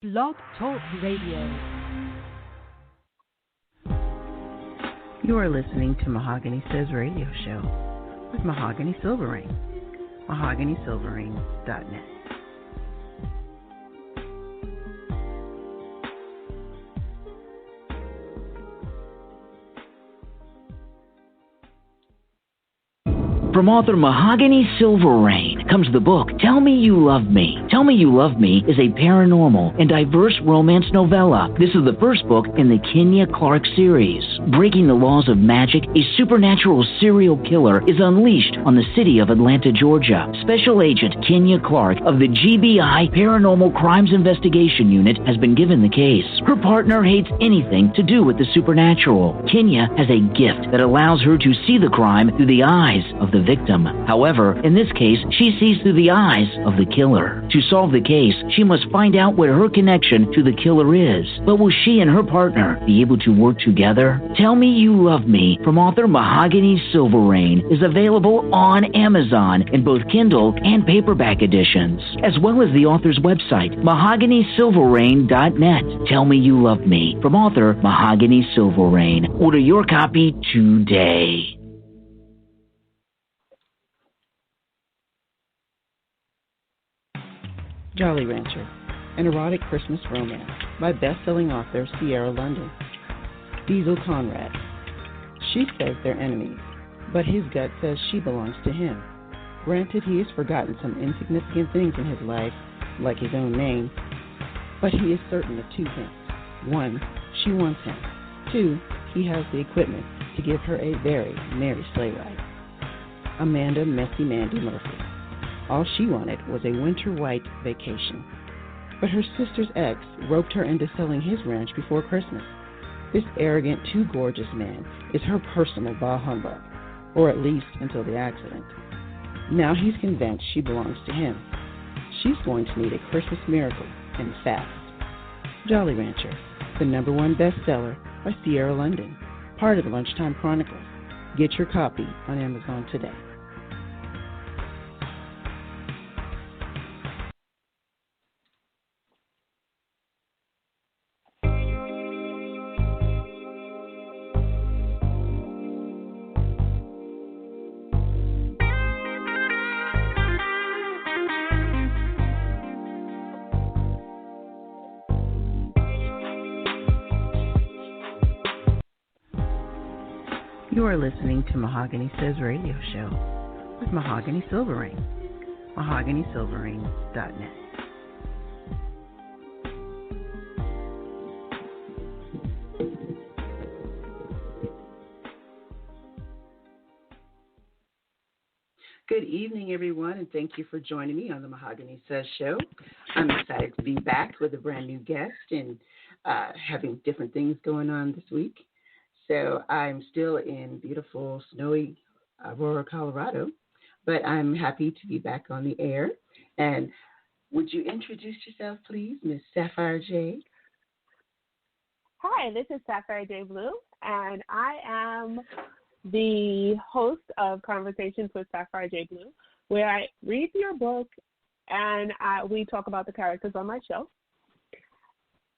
Blog Talk Radio. You are listening to Mahogany Says Radio Show with Mahogany Silverring. MahoganySilverring.net. From author Mahogany Silverrain comes the book Tell Me You Love Me. Tell Me You Love Me is a paranormal and diverse romance novella. This is the first book in the Kenya Clark series. Breaking the laws of magic, a supernatural serial killer is unleashed on the city of Atlanta, Georgia. Special Agent Kenya Clark of the GBI Paranormal Crimes Investigation Unit has been given the case. Her partner hates anything to do with the supernatural. Kenya has a gift that allows her to see the crime through the eyes of the victim. However, in this case, she sees through the eyes of the killer. To solve the case, she must find out what her connection to the killer is. But will she and her partner be able to work together? Tell Me You Love Me from author Mahogany Silverrain is available on Amazon in both Kindle and paperback editions, as well as the author's website, MahoganySilverrain.net. Tell Me You Love Me from author Mahogany Silverrain. Order your copy today. Jolly Rancher, an erotic Christmas romance by best-selling author Siera London. Diesel Conrad. She says they're enemies, but his gut says she belongs to him. Granted, he has forgotten some insignificant things in his life, like his own name, but he is certain of two things. One, she wants him. Two, he has the equipment to give her a very merry sleigh ride. Amanda Messy Mandy Murphy. All she wanted was a winter white vacation. But her sister's ex roped her into selling his ranch before Christmas. This arrogant, too gorgeous man is her personal bah humbug, or at least until the accident. Now he's convinced she belongs to him. She's going to need a Christmas miracle, and fast. Jolly Rancher, the #1 bestseller by Siera London, part of the Lunchtime Chronicles. Get your copy on Amazon today. You are listening to Mahogany Says Radio Show with Mahogany Silverring. MahoganySilverring.net. Good evening, everyone, and thank you for joining me on the Mahogany Says Show. I'm excited to be back with a brand new guest and having different things going on this week. So I'm still in beautiful, snowy Aurora, Colorado, but I'm happy to be back on the air. And would you introduce yourself, please, Miss Sapphire J? Hi, this is Sapphire J Blue, and I am the host of Conversations with Sapphire J Blue, where I read your book and we talk about the characters on my show.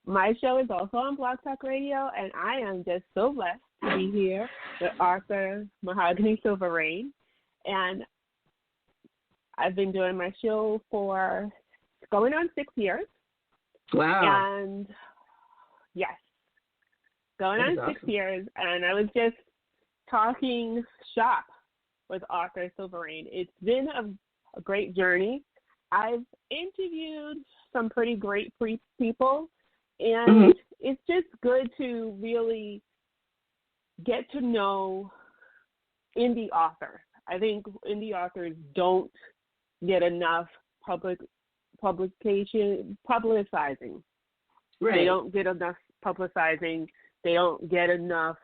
My show is also on Blog Talk Radio, and I am just so blessed to be here with author Mahogany Silverrain. And I've been doing my show for going on 6 years. Wow. And yes, going on awesome. 6 years. And I was just talking shop with author Silverrain. It's been a great journey. I've interviewed some pretty great people. And it's just good to really get to know indie authors. I think indie authors don't get enough publicizing. Right. They don't get enough publicizing. They don't get enough.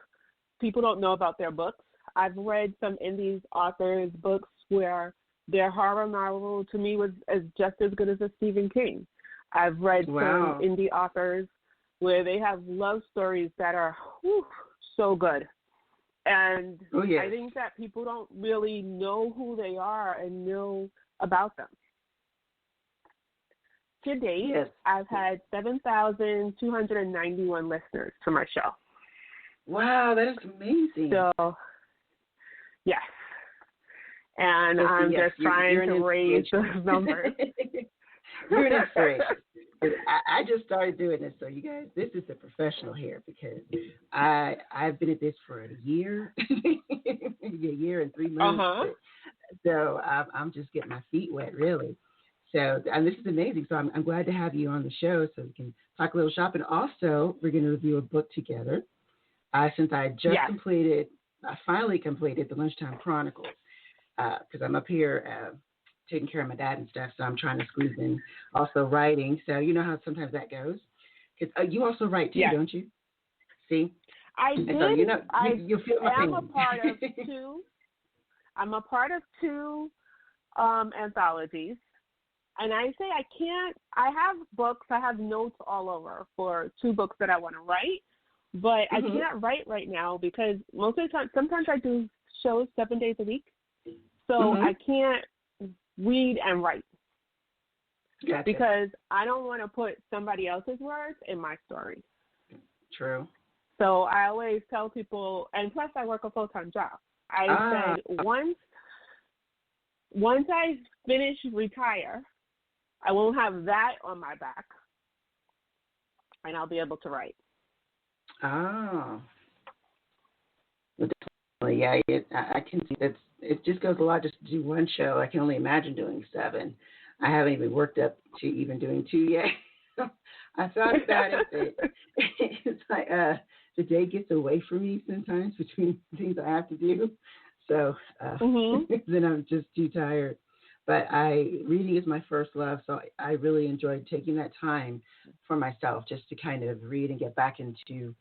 People don't know about their books. I've read some indie authors' books where their horror novel to me was just as good as a Stephen King. I've read some indie authors where they have love stories that are so good. And I think that people don't really know who they are and know about them. to date, Yes. I've had 7,291 listeners to my show. Wow, that is amazing. So, yes. And I'm yes, just trying to raise those numbers. You're an inspiration. I just started doing this, so you guys, this is a professional here because I've been at this for a year, maybe a year and 3 months. Uh-huh. So I'm just getting my feet wet, really. So, and this is amazing. So I'm glad to have you on the show so we can talk a little shop. And also, we're going to review a book together. Since I just finally completed the Lunchtime Chronicles, because I'm up here taking care of my dad and stuff, so I'm trying to squeeze in also writing. So you know how sometimes that goes. Because you also write too, don't you? See? I did. So, you know, you feel my pain. I'm a part of two. I'm a part of two anthologies. And I say I can't. I have books. I have notes all over for 2 books that I want to write. But I can't write right now because most of the time, sometimes I do shows 7 days a week. So I can't read and write. Gotcha. Because I don't want to put somebody else's words in my story. True. So I always tell people, and plus I work a full-time job. I said once I retire, I won't have that on my back, and I'll be able to write. Oh. Well, yeah, I can see that it just goes a lot just to do one show. I can only imagine doing 7. I haven't even worked up to even doing 2 yet. I thought about it, but it's like the day gets away from me sometimes between things I have to do. So then I'm just too tired. But reading is my first love, so I really enjoyed taking that time for myself just to kind of read and get back into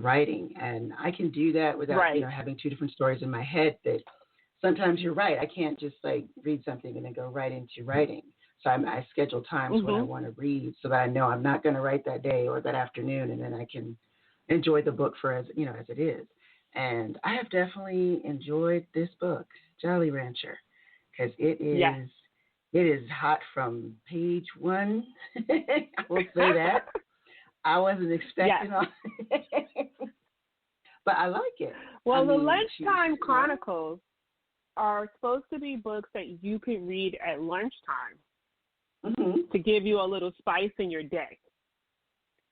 writing. And I can do that without having 2 different stories in my head. That sometimes you're right. I can't just like read something and then go right into writing. So I schedule times when I want to read so that I know I'm not going to write that day or that afternoon, and then I can enjoy the book for as it is. And I have definitely enjoyed this book, Jolly Rancher, because it is hot from page 1. I will say that. I wasn't expecting all but I like it. Well, the Lunchtime Chronicles are supposed to be books that you can read at lunchtime to give you a little spice in your day.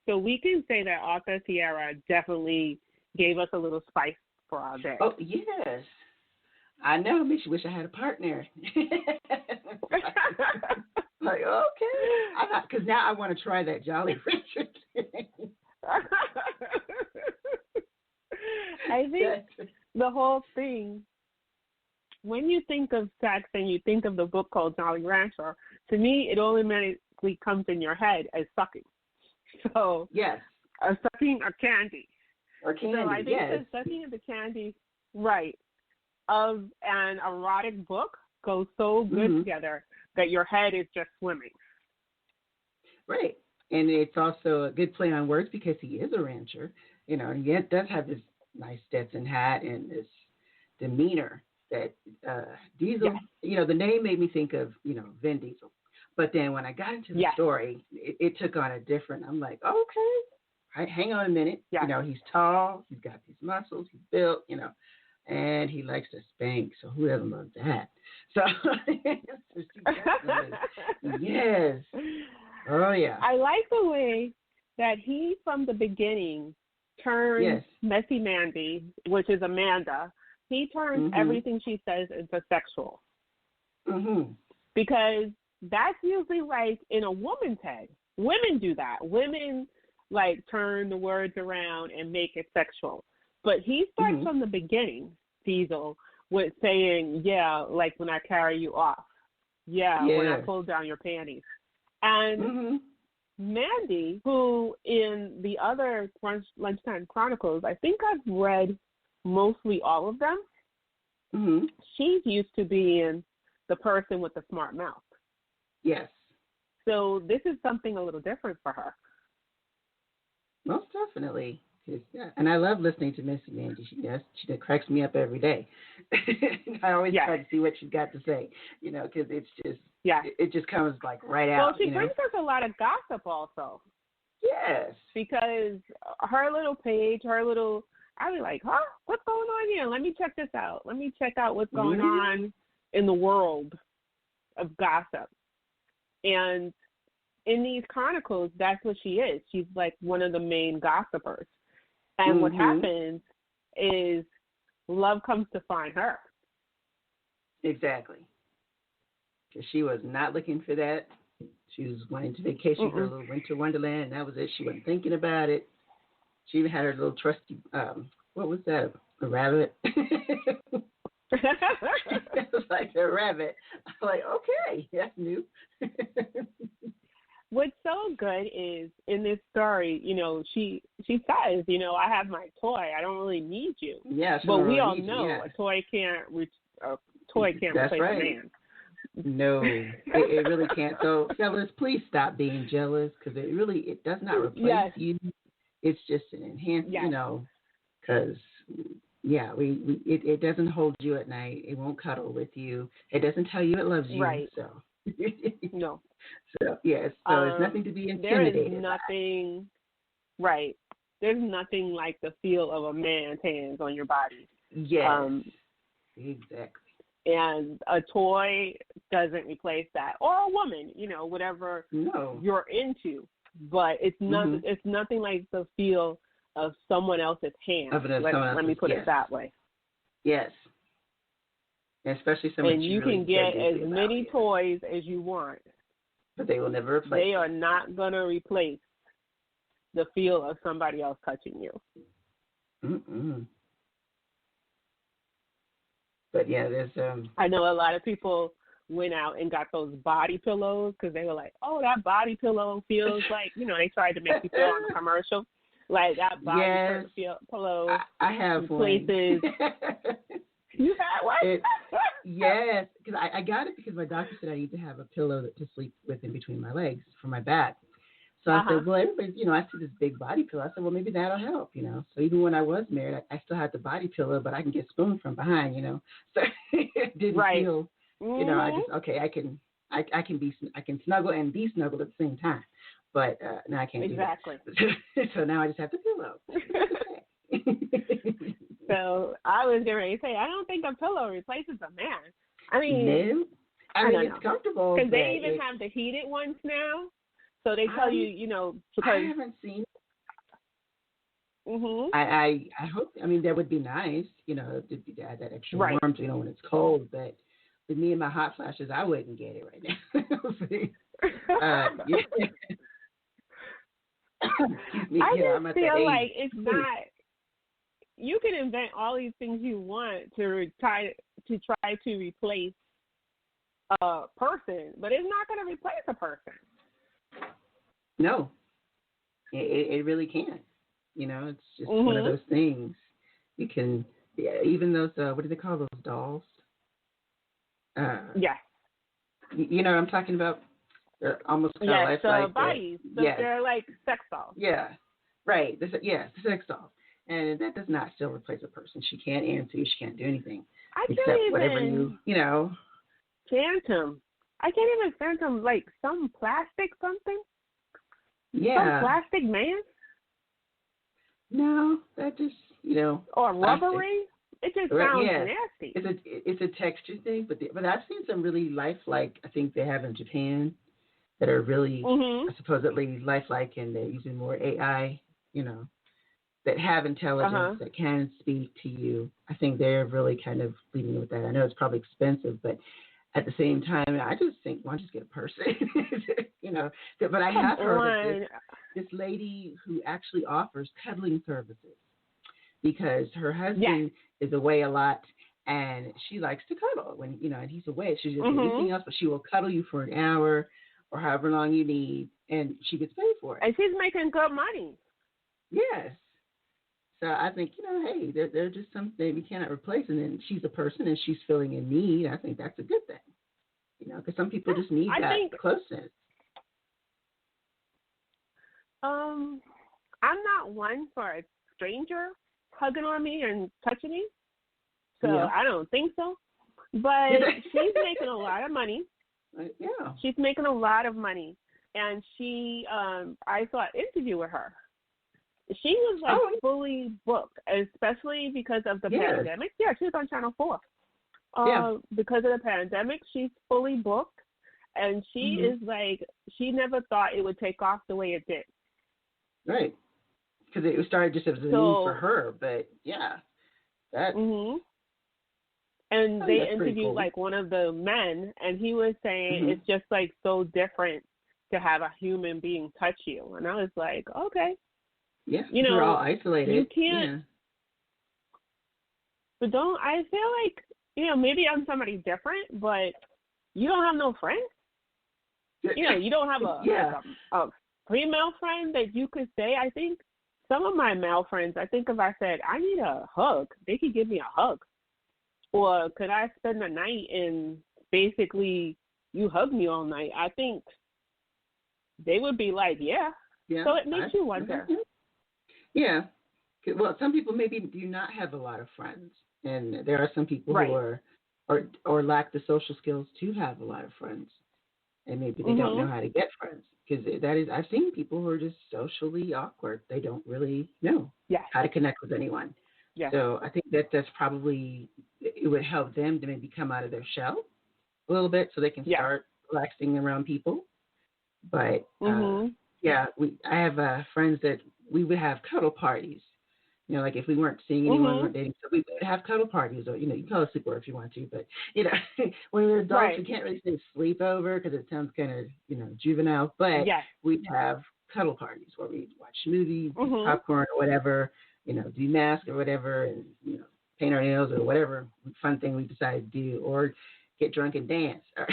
So we can say that author Siera definitely gave us a little spice for our day. Oh, yes. I know. Makes you wish I had a partner. Like, okay. Because now I want to try that Jolly Rancher thing. I think the whole thing, when you think of sex and you think of the book called Jolly Rancher, to me it automatically comes in your head as sucking. So yes, sucking a candy. Or candy, so I think the sucking of the candy, of an erotic book goes so good together that your head is just swimming. Right. And it's also a good play on words because he is a rancher, and yet does have this nice Stetson hat and this demeanor that Diesel, the name made me think of, Vin Diesel. But then when I got into the story, it took on a different, I'm like, okay, hang on a minute. Yeah. He's tall, he's got these muscles, he's built, and he likes to spank. So who doesn't love that? So, yes. Oh, yeah. I like the way that he, from the beginning, turns Messy Mandy, which is Amanda, he turns everything she says into sexual. Because that's usually like in a woman's head. Women do that. Women like turn the words around and make it sexual. But he starts from the beginning, Diesel, with saying, like when I carry you off. When I pull down your panties. And Mandy, who in the other Lunchtime Chronicles, I think I've read mostly all of them, she's used to being the person with the smart mouth. Yes. So this is something a little different for her. Most definitely. And I love listening to Missy Mandy. She cracks me up every day. I always try to see what she's got to say, because it's just it just comes like right out. Well, she brings us a lot of gossip also. Yes. Because her little page, I'll be like, huh? What's going on here? Let me check this out. Let me check out what's going on in the world of gossip. And in these chronicles, that's what she is. She's like one of the main gossipers. And what happens is love comes to find her. Exactly. Because she was not looking for that. She was going to vacation for a little winter wonderland, and that was it. She wasn't thinking about it. She even had her little trusty, what was that, a rabbit? It was like a rabbit. I was like, okay, that's new. What's so good is in this story, she says, I have my toy. I don't really need you. Yeah, but we really all know a toy can't replace a man. No, it really can't. So, fellas, please stop being jealous because it does not replace you. It's just an enhancement, because it doesn't hold you at night. It won't cuddle with you. It doesn't tell you it loves you. Right. So no. So yes. So there's nothing to be intimidated. There is nothing. Right. There's nothing like the feel of a man's hands on your body. Yes. Exactly. And a toy doesn't replace that, or a woman, whatever you're into. But it's not. It's nothing like the feel of someone else's hand. Let me put it that way. Yes. Especially someone. And you can get as many toys as you want, but they will never replace. They are not going to replace the feel of somebody else touching you. Mm-mm. But yeah, there's I know a lot of people went out and got those body pillows because they were like, "Oh, that body pillow feels like," they tried to make you feel on the commercial, like that body pillow. I have places. You had one? Yes, because I got it because my doctor said I need to have a pillow to sleep with in between my legs for my back. So I said, well, everybody, I see this big body pillow. I said, well, maybe that'll help, So even when I was married, I still had the body pillow, but I can get spoon from behind, So it didn't feel, I just, okay, I can snuggle and be snuggled at the same time. But now I can't do that. So now I just have the pillow. So I was getting ready to say, I don't think a pillow replaces a man. I mean, no? It's comfortable. Because they even have the heated ones now. So they tell you, because I haven't seen. I hope. That would be nice, to add that extra warmth, when it's cold. But with me and my hot flashes, I wouldn't get it right now. Excuse me. I just feel like it's not. You can invent all these things you want to try to replace a person, but it's not going to replace a person. No, it really can't. It's just one of those things. You can, even those, what do they call those dolls? Yes. You know what I'm talking about? They're almost kind of like bodies. They're like sex dolls. Yeah, right. The sex dolls. And that does not still replace a person. She can't answer you. She can't do anything. Except whatever Phantom. I can't even phantom like some plastic something. Yeah. Some plastic man? No, that just, or rubbery? It just sounds nasty. It's a texture thing, but I've seen some really lifelike, I think they have in Japan, that are really supposedly lifelike, and they're using more AI, that have intelligence, that can speak to you. I think they're really kind of leading with that. I know it's probably expensive, but at the same time, I just think, why don't you just get a person? But I have heard of this lady who actually offers cuddling services because her husband is away a lot and she likes to cuddle when, and he's away. She doesn't do anything else, but she will cuddle you for an hour or however long you need, and she gets paid for it. And she's making good money. Yes. So I think, hey, they're just something we cannot replace. And then she's a person and she's feeling in need. I think that's a good thing, because some people just need closeness. I'm not one for stranger hugging on me and touching me. So Yeah. I don't think so. But she's making a lot of money. Yeah. She's making a lot of money. And she, I saw an interview with her. She was like fully booked, especially because of the pandemic. Yeah, she was on Channel 4. Because of the pandemic, she's fully booked. And she is like, she never thought it would take off the way it did. Right. Because it started just as a need for her. But yeah. That. And they interviewed cool. like one of the men, and he was saying it's just like so different to have a human being touch you. And I was like, okay. Yeah, you know, we're all isolated. You can't. But I feel like, maybe I'm somebody different, but you don't have no friends. You don't have a female friend that you could say. I think some of my male friends, I think if I said, I need a hug, they could give me a hug. Or could I spend the night and basically you hug me all night? I think they would be like, yeah. So it makes you wonder. Yeah. Well, some people maybe do not have a lot of friends. And there are some people who are or lack the social skills to have a lot of friends. And maybe they don't know how to get friends. Because I've seen people who are just socially awkward. They don't really know how to connect with anyone. Yeah. So I think that's probably, it would help them to maybe come out of their shell a little bit so they can start relaxing around people. But I have friends that we would have cuddle parties. Like if we weren't seeing anyone, we weren't dating, so we would have cuddle parties, or you can call it sleepover if you want to. But when we were adults, we can't really say sleepover because it sounds kind of juvenile. But we'd have cuddle parties where we'd watch movies, popcorn or whatever, do mask or whatever, and paint our nails or whatever fun thing we decided to do, or get drunk and dance, or,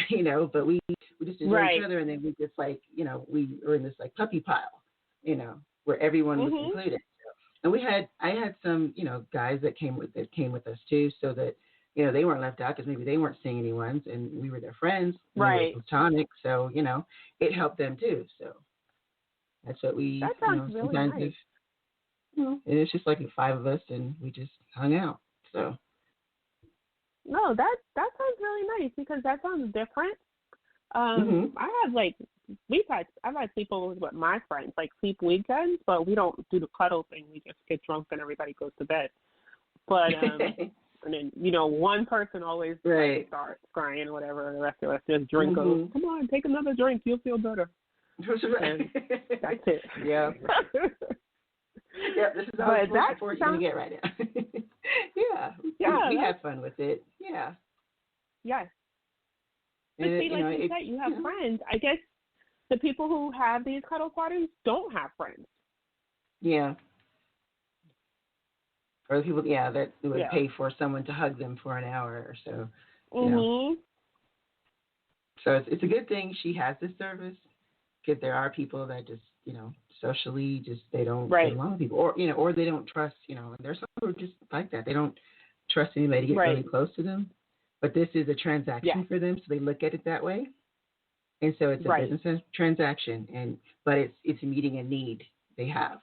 but we just enjoy each other, and then we just we were in this puppy pile, where everyone was included. And I had some, guys that came with us too, so that, they weren't left out because maybe they weren't seeing anyone, and we were their friends, right? We were platonic, so it helped them too. So that's what we. That sounds really nice. It's just like 5 of us, and we just hung out. So. No, that sounds really nice because that sounds different. I have I've had sleepovers with my friends, sleep weekends, but we don't do the cuddle thing. We just get drunk and everybody goes to bed. But and then one person always starts crying or whatever, and the rest of us just drink. Come on, take another drink. You'll feel better. And that's it. Yeah. Yeah, this is all the support you're going to get right now. We have fun with it. Yeah. Yes. But see, like you said, you have friends. I guess the people who have these cuddle parties don't have friends. Yeah. Or the people, that would pay for someone to hug them for an hour or so. So it's a good thing she has this service, because there are people that just, socially, just they don't get along with people, or they don't trust, and there's some who are just like that. They don't trust anybody to get really close to them. But this is a transaction for them, so they look at it that way. And so it's a business transaction, but it's meeting a need they have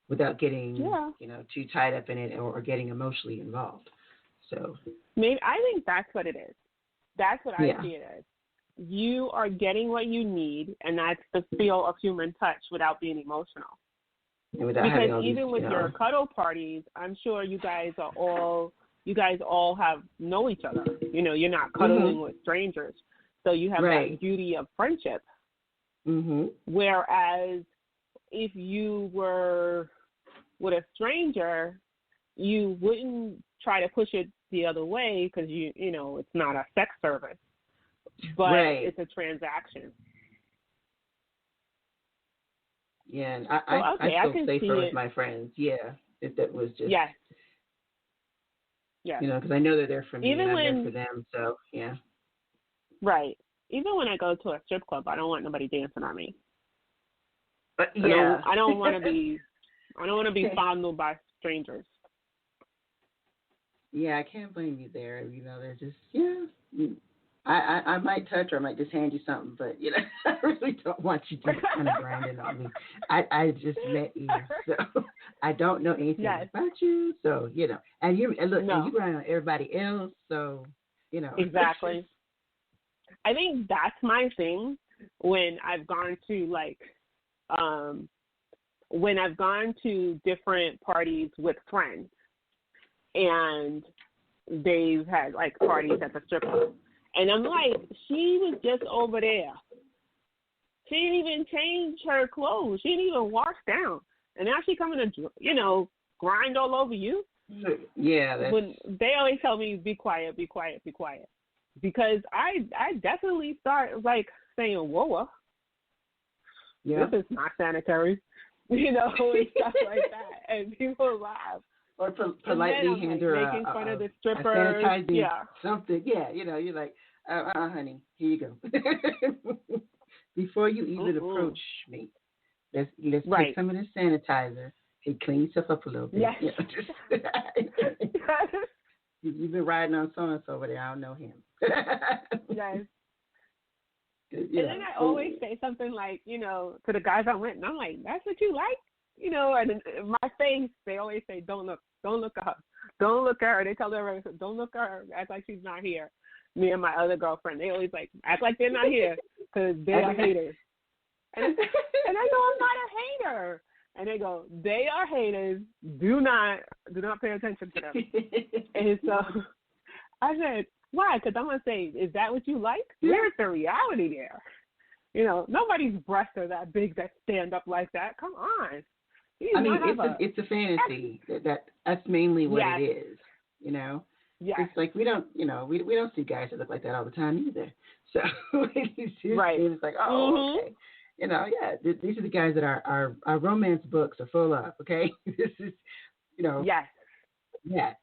without getting too tied up in it or getting emotionally involved. So maybe I think that's what it is. That's what I see it as. You are getting what you need, and that's the feel of human touch without being emotional. And without because even with your cuddle parties, I'm sure you guys all know each other. You're not cuddling with strangers. So you have that beauty of friendship. Whereas if you were with a stranger, you wouldn't try to push it the other way because it's not a sex service, but it's a transaction. Yeah, and I feel safer with my friends. Yeah, if that was just because I know they're there for me and I'm there for them. So right. Even when I go to a strip club, I don't want nobody dancing on me. But I don't want to be. I don't want to be fondled by strangers. Yeah, I can't blame you there. They're just I might touch or I might just hand you something, but I really don't want you just kind of grinding on me. I just met you, so I don't know anything about you. So and look, and you grind on everybody else. So exactly. I think that's my thing when I've gone to when I've gone to different parties with friends, and they've had parties at the strip club. And I'm like, she was just over there. She didn't even change her clothes. She didn't even wash down. And now she coming to, grind all over you. Yeah. When they always tell me, be quiet, be quiet, be quiet. Because I definitely start, saying, whoa, this is not sanitary. And stuff like that. And people laugh. Or politely hand her making fun of the strippers. Sanitizing something. Yeah, you're like, honey, here you go. Before you even approach me, let's take some of this sanitizer and clean yourself up a little bit. Yes. You've been riding on so-and-so over there. I don't know him. Yes. And then I always say something to the guys I'm with, and I'm like, that's what you like? And in my face, they always say, don't look at her. Don't look at her. They tell everyone, don't look at her. Act like she's not here. Me and my other girlfriend, they always act like they're not here because they're haters. And I go, I'm not a hater. And they go, they are haters. Do not pay attention to them. And so I said, why? Because I'm going to say, is that what you like? Where's the reality there? Nobody's breasts are that big that stand up like that. Come on. It's a fantasy. That's mainly what it is. Yes. It's like we don't see guys that look like that all the time either. So it's like, okay. These are the guys that our romance books are full of. Okay, this is Yes. Yeah.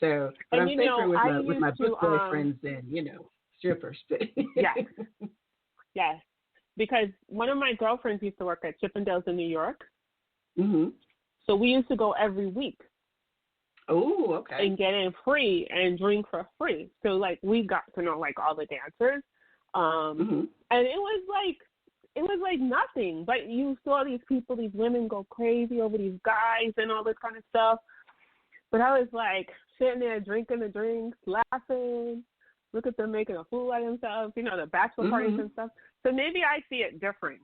So, but I'm safer with my book boyfriends than strippers. Yes. Yes. Because one of my girlfriends used to work at Chippendales in New York. Mm-hmm. So we used to go every week. Oh, okay. And get in free and drink for free. So we got to know all the dancers. And it was like nothing. But you saw these people, these women go crazy over these guys and all this kind of stuff. But I was sitting there drinking the drinks, laughing. Look at them making a fool out of themselves. The bachelor parties and stuff. So maybe I see it different.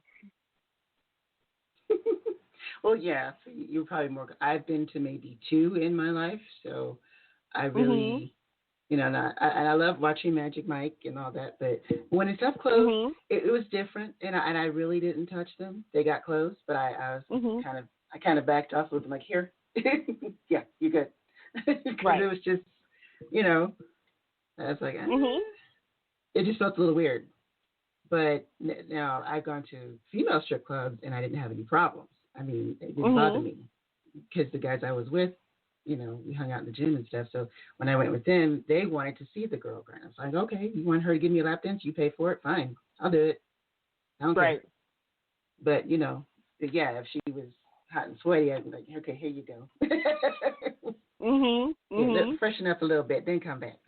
Well, yeah, so you're probably more. I've been to maybe 2 in my life, so I really, and I love watching Magic Mike and all that. But when it's up close, it was different, and I really didn't touch them. They got close, but I was kind of backed off with them, here, yeah, you're good, because it was just, I was like, it just felt a little weird. But now I've gone to female strip clubs, and I didn't have any problems. I mean, it didn't bother me because the guys I was with, we hung out in the gym and stuff. So when I went with them, they wanted to see the girl grind. I was like, okay, you want her to give me a lap dance? You pay for it? Fine. I'll do it. I don't care. But, if she was hot and sweaty, I'd be like, okay, here you go. Let's freshen up a little bit, then come back,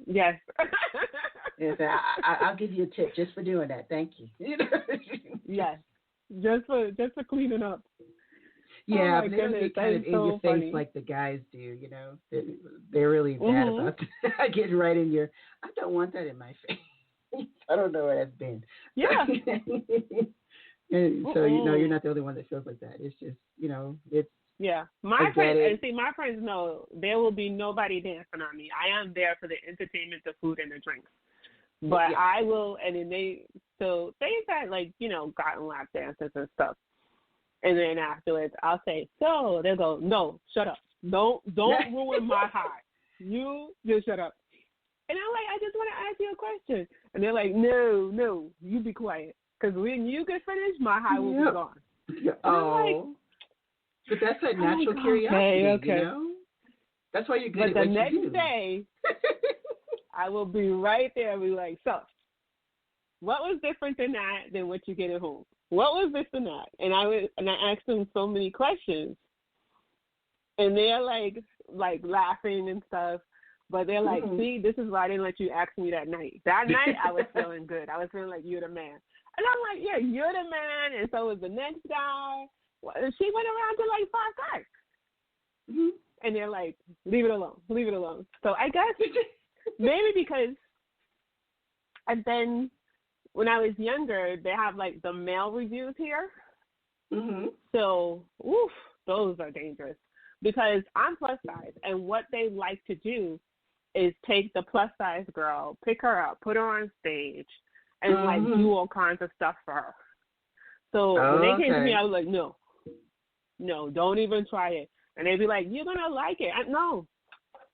Yes. I'll give you a tip just for doing that. Thank you. Yes. Just for cleaning up. Yeah, but they don't get kind of in your face like the guys do, They're really bad about that. Getting right in your, I don't want that in my face. I don't know where that's been. Yeah. And so, you're not the only one that feels like that. It's just, it's. Yeah. My friends know there will be nobody dancing on me. I am there for the entertainment, the food, and the drinks. But I will, and then they've had gotten lap dances and stuff. And then afterwards, I'll say, so they'll go, no, shut up. Don't ruin my high. You just shut up. And I'm like, I just want to ask you a question. And they're like, no, you be quiet. Because when you get finished, my high will be gone. Oh. But that's a natural curiosity, That's why you're good at what you do. But the next day, I will be right there and be like, so, what was different than what you get at home? What was this and that? And I asked them so many questions. And they're like laughing and stuff. But they're like, see, this is why I didn't let you ask me that night. That night, I was feeling good. I was feeling like you're the man. And I'm like, yeah, you're the man, and so was the next guy. Well, she went around to like 5 guys. Mm-hmm. And they're like, leave it alone, leave it alone. So I guess maybe because, and then when I was younger, they have like the male reviews here. Mm-hmm. So, those are dangerous because I'm plus size, and what they like to do is take the plus size girl, pick her up, put her on stage, and like do all kinds of stuff for her. So when they came to me, I was like, no, don't even try it. And they'd be like, you're gonna like it. No,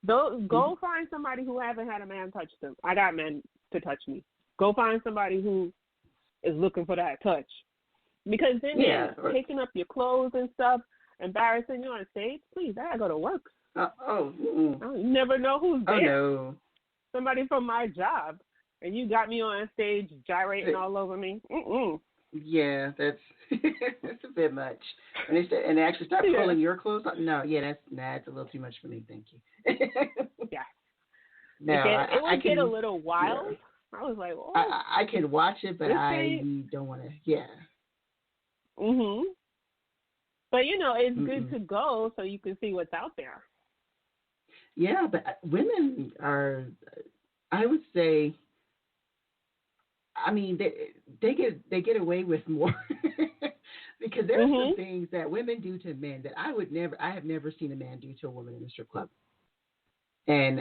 go find somebody who hasn't had a man touch them. I got men to touch me. Go find somebody who is looking for that touch, because then they're taking up your clothes and stuff, embarrassing you on stage. Please, I gotta go to work. You never know who's there. No. Somebody from my job, and you got me on stage gyrating all over me. Yeah, that's that's a bit much. And they actually start pulling your clothes off. No, that's a little too much for me. Thank you. Yeah. No, it would get a little wild. Yeah. I was like, oh. I can watch it, but I don't want to. Yeah. But it's good to go so you can see what's out there. Yeah, but women are, I would say, I mean, they get away with more because there are some things that women do to men that I have never seen a man do to a woman in a strip club. And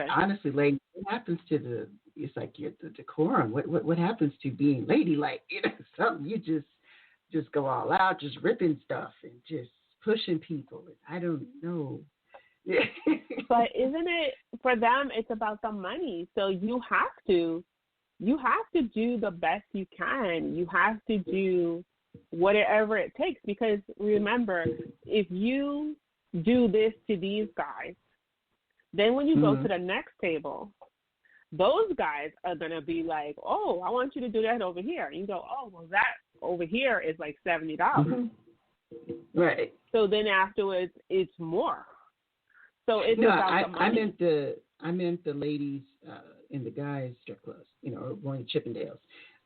honestly, ladies, what happens to it's like the decorum? What happens to being ladylike? Something you just go all out, just ripping stuff and just pushing people. I don't know. But isn't it for them? It's about the money. So you have to do the best you can. You have to do whatever it takes, because remember, if you do this to these guys, then when you go to the next table, those guys are going to be like, oh, I want you to do that over here. And you go, oh, well, that over here is like $70. Right. So then afterwards, it's more. So it's about the money. I meant the ladies in the guys' strip clubs, or going to Chippendales.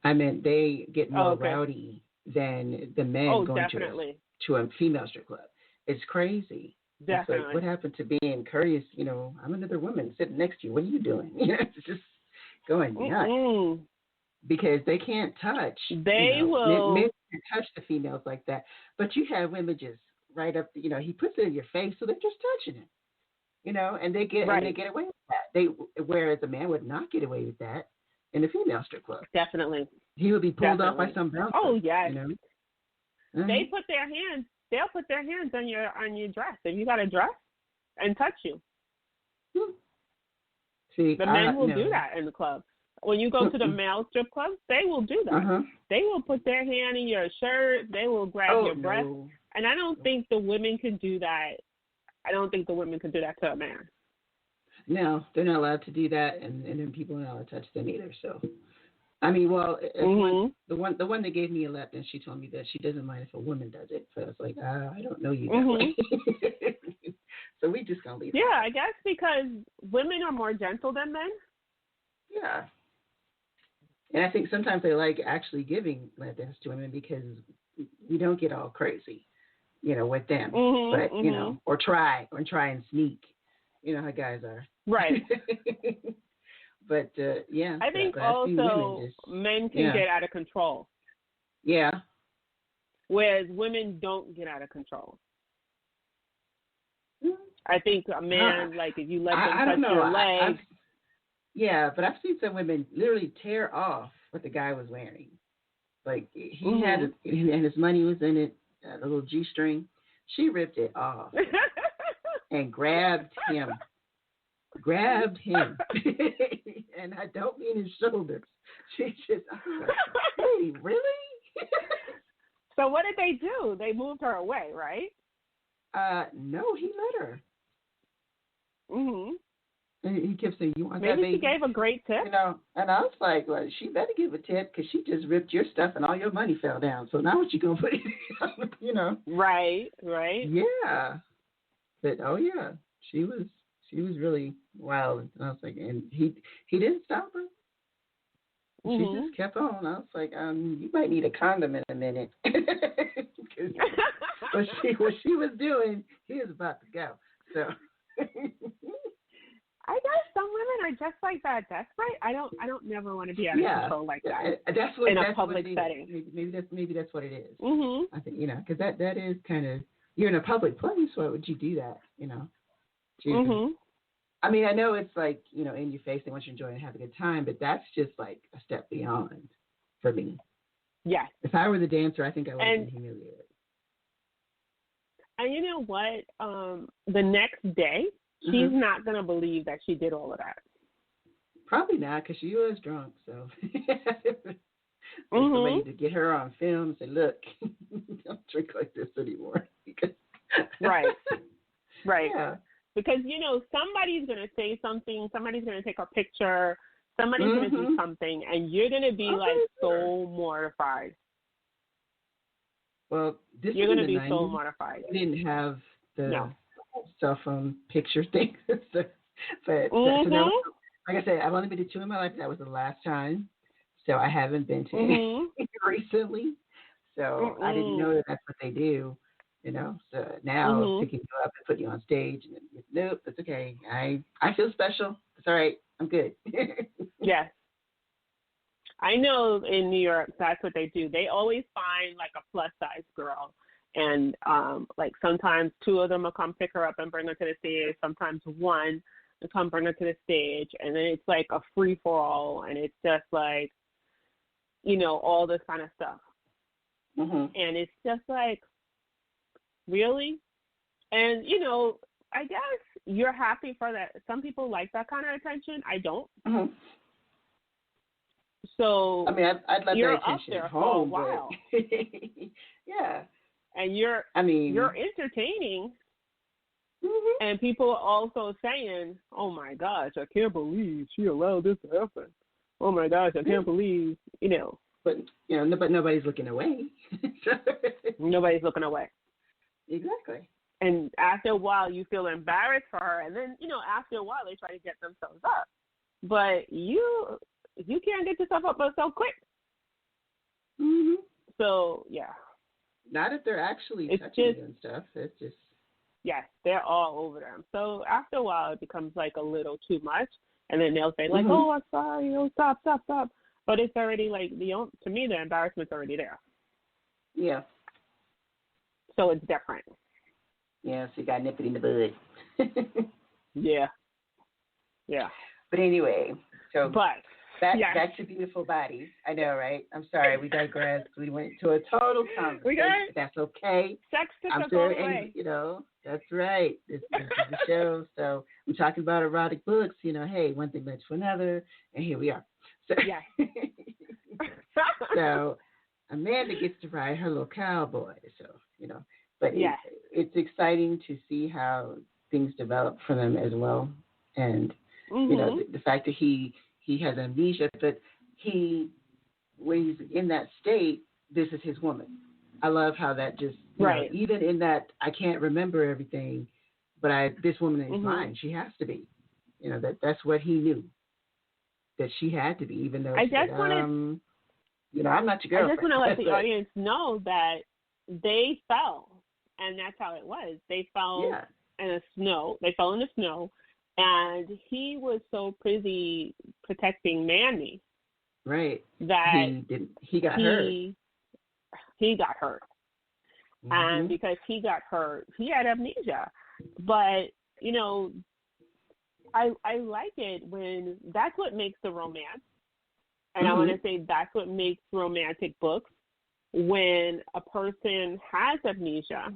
I meant they get more rowdy than the men going to a female strip club. It's crazy. Definitely. It's like, what happened to being courteous? I'm another woman sitting next to you. What are you doing? It's just going nuts. Because they can't touch. They will. Men can touch the females like that. But you have women just right up, he puts it in your face, so they're just touching it. And they get away with that. Whereas a man would not get away with that in a female strip club. Definitely. He would be pulled off by some bouncer. Oh yes. They put their hands. They'll put their hands on your dress if you got a dress and touch you. See, the men will do that in the club. When you go to the male strip clubs, they will do that. They will put their hand in your shirt. They will grab your breast. And I don't think the women can do that. I don't think the women can do that to a man. No, they're not allowed to do that, and then people are not allowed to touch them either. So, I mean, well, the one that gave me a lap dance, she told me that she doesn't mind if a woman does it. So I was like, I don't know you that way. So we just gonna leave. Yeah, I guess because women are more gentle than men. Yeah. And I think sometimes they like actually giving lap dance to women because we don't get all crazy, with them. But, or try and sneak. You know how guys are. Right. But, yeah. I think also men can get out of control. Yeah. Whereas women don't get out of control. I think a man, like, if you let them touch your legs. But I've seen some women literally tear off what the guy was wearing. Like, he had it, and his money was in it, a little G-string. She ripped it off and grabbed him. And I don't mean his shoulders. She just, hey, really? So what did they do? They moved her away, right? No, he let her. And he kept saying, you want that baby? Maybe she gave a great tip. And I was like, well, she better give a tip because she just ripped your stuff and all your money fell down. So now what you going to put in, Right. Yeah. But, she she was really wild. And I was like, and he didn't stop her. She just kept on. I was like, you might need a condom in a minute. what she was doing, he was about to go. So I guess some women are just like that, desperate. I don't never want to be out of control like that. That's what in that's a public what it setting. Is. Maybe that's what it is. Mm-hmm. I think because that is kind of, you're in a public place. Why would you do that? Mm-hmm. I mean, I know it's like in your face. They want you to enjoy and have a good time, but that's just like a step beyond for me. Yes. If I were the dancer, I think I would have been humiliated. And you know what? The next day, she's not going to believe that she did all of that. Probably not, because she was drunk. So somebody to get her on film and say, look, don't drink like this anymore. Right. Yeah. Because, somebody's going to say something, somebody's going to take a picture, somebody's going to do something, and you're going to be so mortified. Well, you're going to be so mortified. We didn't have the cell phone picture thing. So that was, like I said, I've only been to 2 in my life. That was the last time. So I haven't been to any recently. So I didn't know that that's what they do. So now picking you up and putting you on stage, and nope, that's okay. I feel special. It's all right. I'm good. Yes. I know in New York, that's what they do. They always find like a plus size girl, and like sometimes 2 of them will come pick her up and bring her to the stage. Sometimes 1 will come bring her to the stage, and then it's like a free for all, and it's just like, all this kind of stuff. And it's just like, really? And, I guess you're happy for that. Some people like that kind of attention. I don't. So I mean, I'd let you're that attention up there at home, for a while. But yeah. And you're entertaining. And people are also saying, oh, my gosh, I can't believe she allowed this to happen. Oh, my gosh, I can't believe, But, but nobody's looking away. Nobody's looking away. Exactly. And after a while, you feel embarrassed for her. And then, after a while, they try to get themselves up. But you can't get yourself up so quick. So, yeah. Not if they're actually touching you and stuff. It's just. Yes, they're all over them. So after a while, it becomes like a little too much. And then they'll say, like, oh, I'm sorry. Oh, stop. But it's already like, to me, the embarrassment's already there. Yeah. So it's different. Yeah, so you got to nip it in the bud. Yeah. But anyway, so back to beautiful bodies. I know, right? I'm sorry, we digressed. We went to a total conversation. That's okay. Sex took us all the way. That's right. This is the show. So I'm talking about erotic books. Hey, one thing led to another, and here we are. So, so Amanda gets to ride her little cowboy. So, but it's exciting to see how things develop for them as well. And, the fact that he has amnesia, but when he's in that state, this is his woman. I love how that just, even in that I can't remember everything, but this woman is mine. She has to be. That's what he knew. That she had to be, even though I'm not your girlfriend. I just want to let the audience know that they fell, and that's how it was. They fell in the snow. They fell in the snow, and he was so busy protecting Manny, right? That he got hurt. He got hurt, and because he got hurt, he had amnesia. But I like it when that's what makes the romance. And I want to say that's what makes romantic books, when a person has amnesia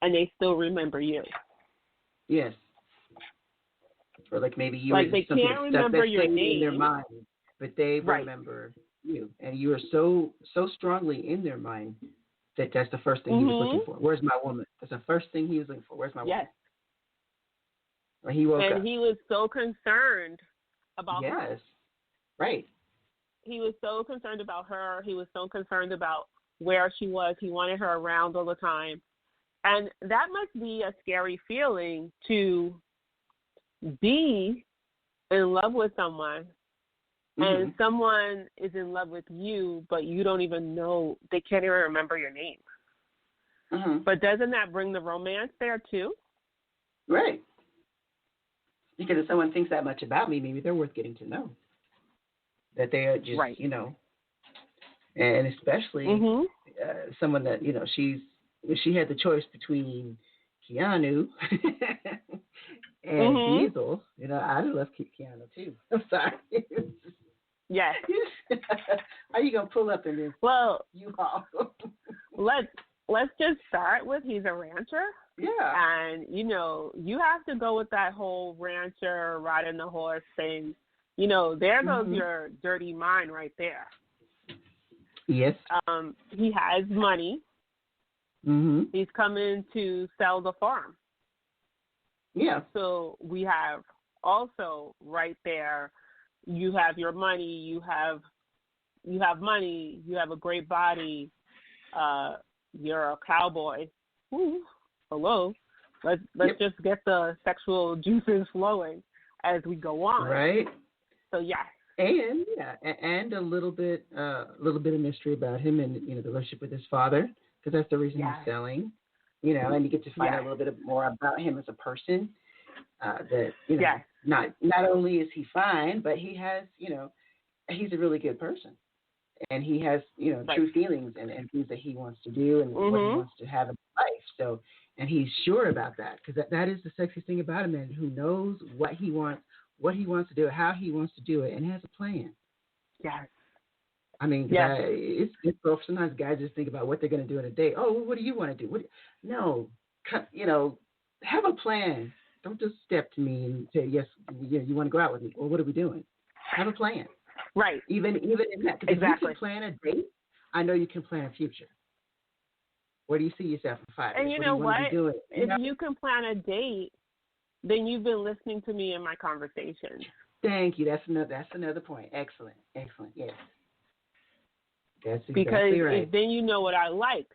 and they still remember you. Yes. Or like maybe you like they can't remember your name in their mind, but they remember you. And you are so strongly in their mind that that's the first thing he was looking for. Where's my woman? That's the first thing he was looking for. Where's my woman? Yes. When he woke up. And he was so concerned about her. Yes. Right. He was so concerned about her. He was so concerned about where she was. He wanted her around all the time. And that must be a scary feeling to be in love with someone Mm-hmm. and someone is in love with you, but you don't even know, they can't even remember your name. Mm-hmm. But doesn't that bring the romance there too? Right. Because if someone thinks that much about me, maybe they're worth getting to know. That they are just, Right. And especially Mm-hmm. Someone that, if she had the choice between Keanu and Mm-hmm. Diesel, I'd love Keanu too. I'm sorry. Yes. How you going to pull up in this U-Haul? Let's just start with he's a rancher. Yeah. And, you have to go with that whole rancher riding the horse thing. There goes your dirty mind right there. Yes. He has money. Mm-hmm. He's coming to sell the farm. Yeah. So we have also right there, you have your money, you have money, you have a great body, you're a cowboy. Ooh, hello. Let's just get the sexual juices flowing as we go on. Right. So yes. And a little bit of mystery about him and the relationship with his father, because that's the reason he's selling. And you get to find out a little bit more about him as a person. Not only is he fine, but he has he's a really good person, and he has true feelings and things that he wants to do and what he wants to have in life. So, and he's sure about that, because that is the sexiest thing about a man who knows what he wants to do, how he wants to do it, and has a plan. Yes. I mean, it's difficult. Sometimes guys just think about what they're going to do in a day. Oh, what do you want to do? Have a plan. Don't just step to me and say, yes, you want to go out with me. Well, what are we doing? Have a plan. Right. Even in that. Because if you can plan a date, I know you can plan a future. Where do you see yourself in 5 years? And you know what? If you can plan a date, then you've been listening to me in my conversation. Thank you. That's another point. Excellent. Yes. That's exactly because right. Then you know what I like.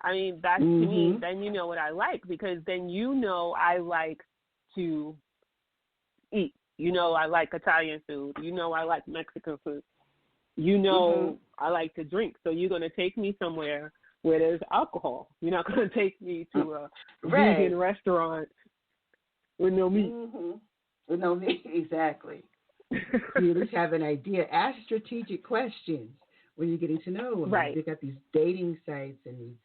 I mean, that's to me, then you know what I like, because then I like to eat. I like Italian food. I like Mexican food. I like to drink. So you're going to take me somewhere where there's alcohol. You're not going to take me to a vegan restaurant with no meat. With no meat, exactly. You at least have an idea. Ask strategic questions when you're getting to know women. Right. They've got these dating sites and these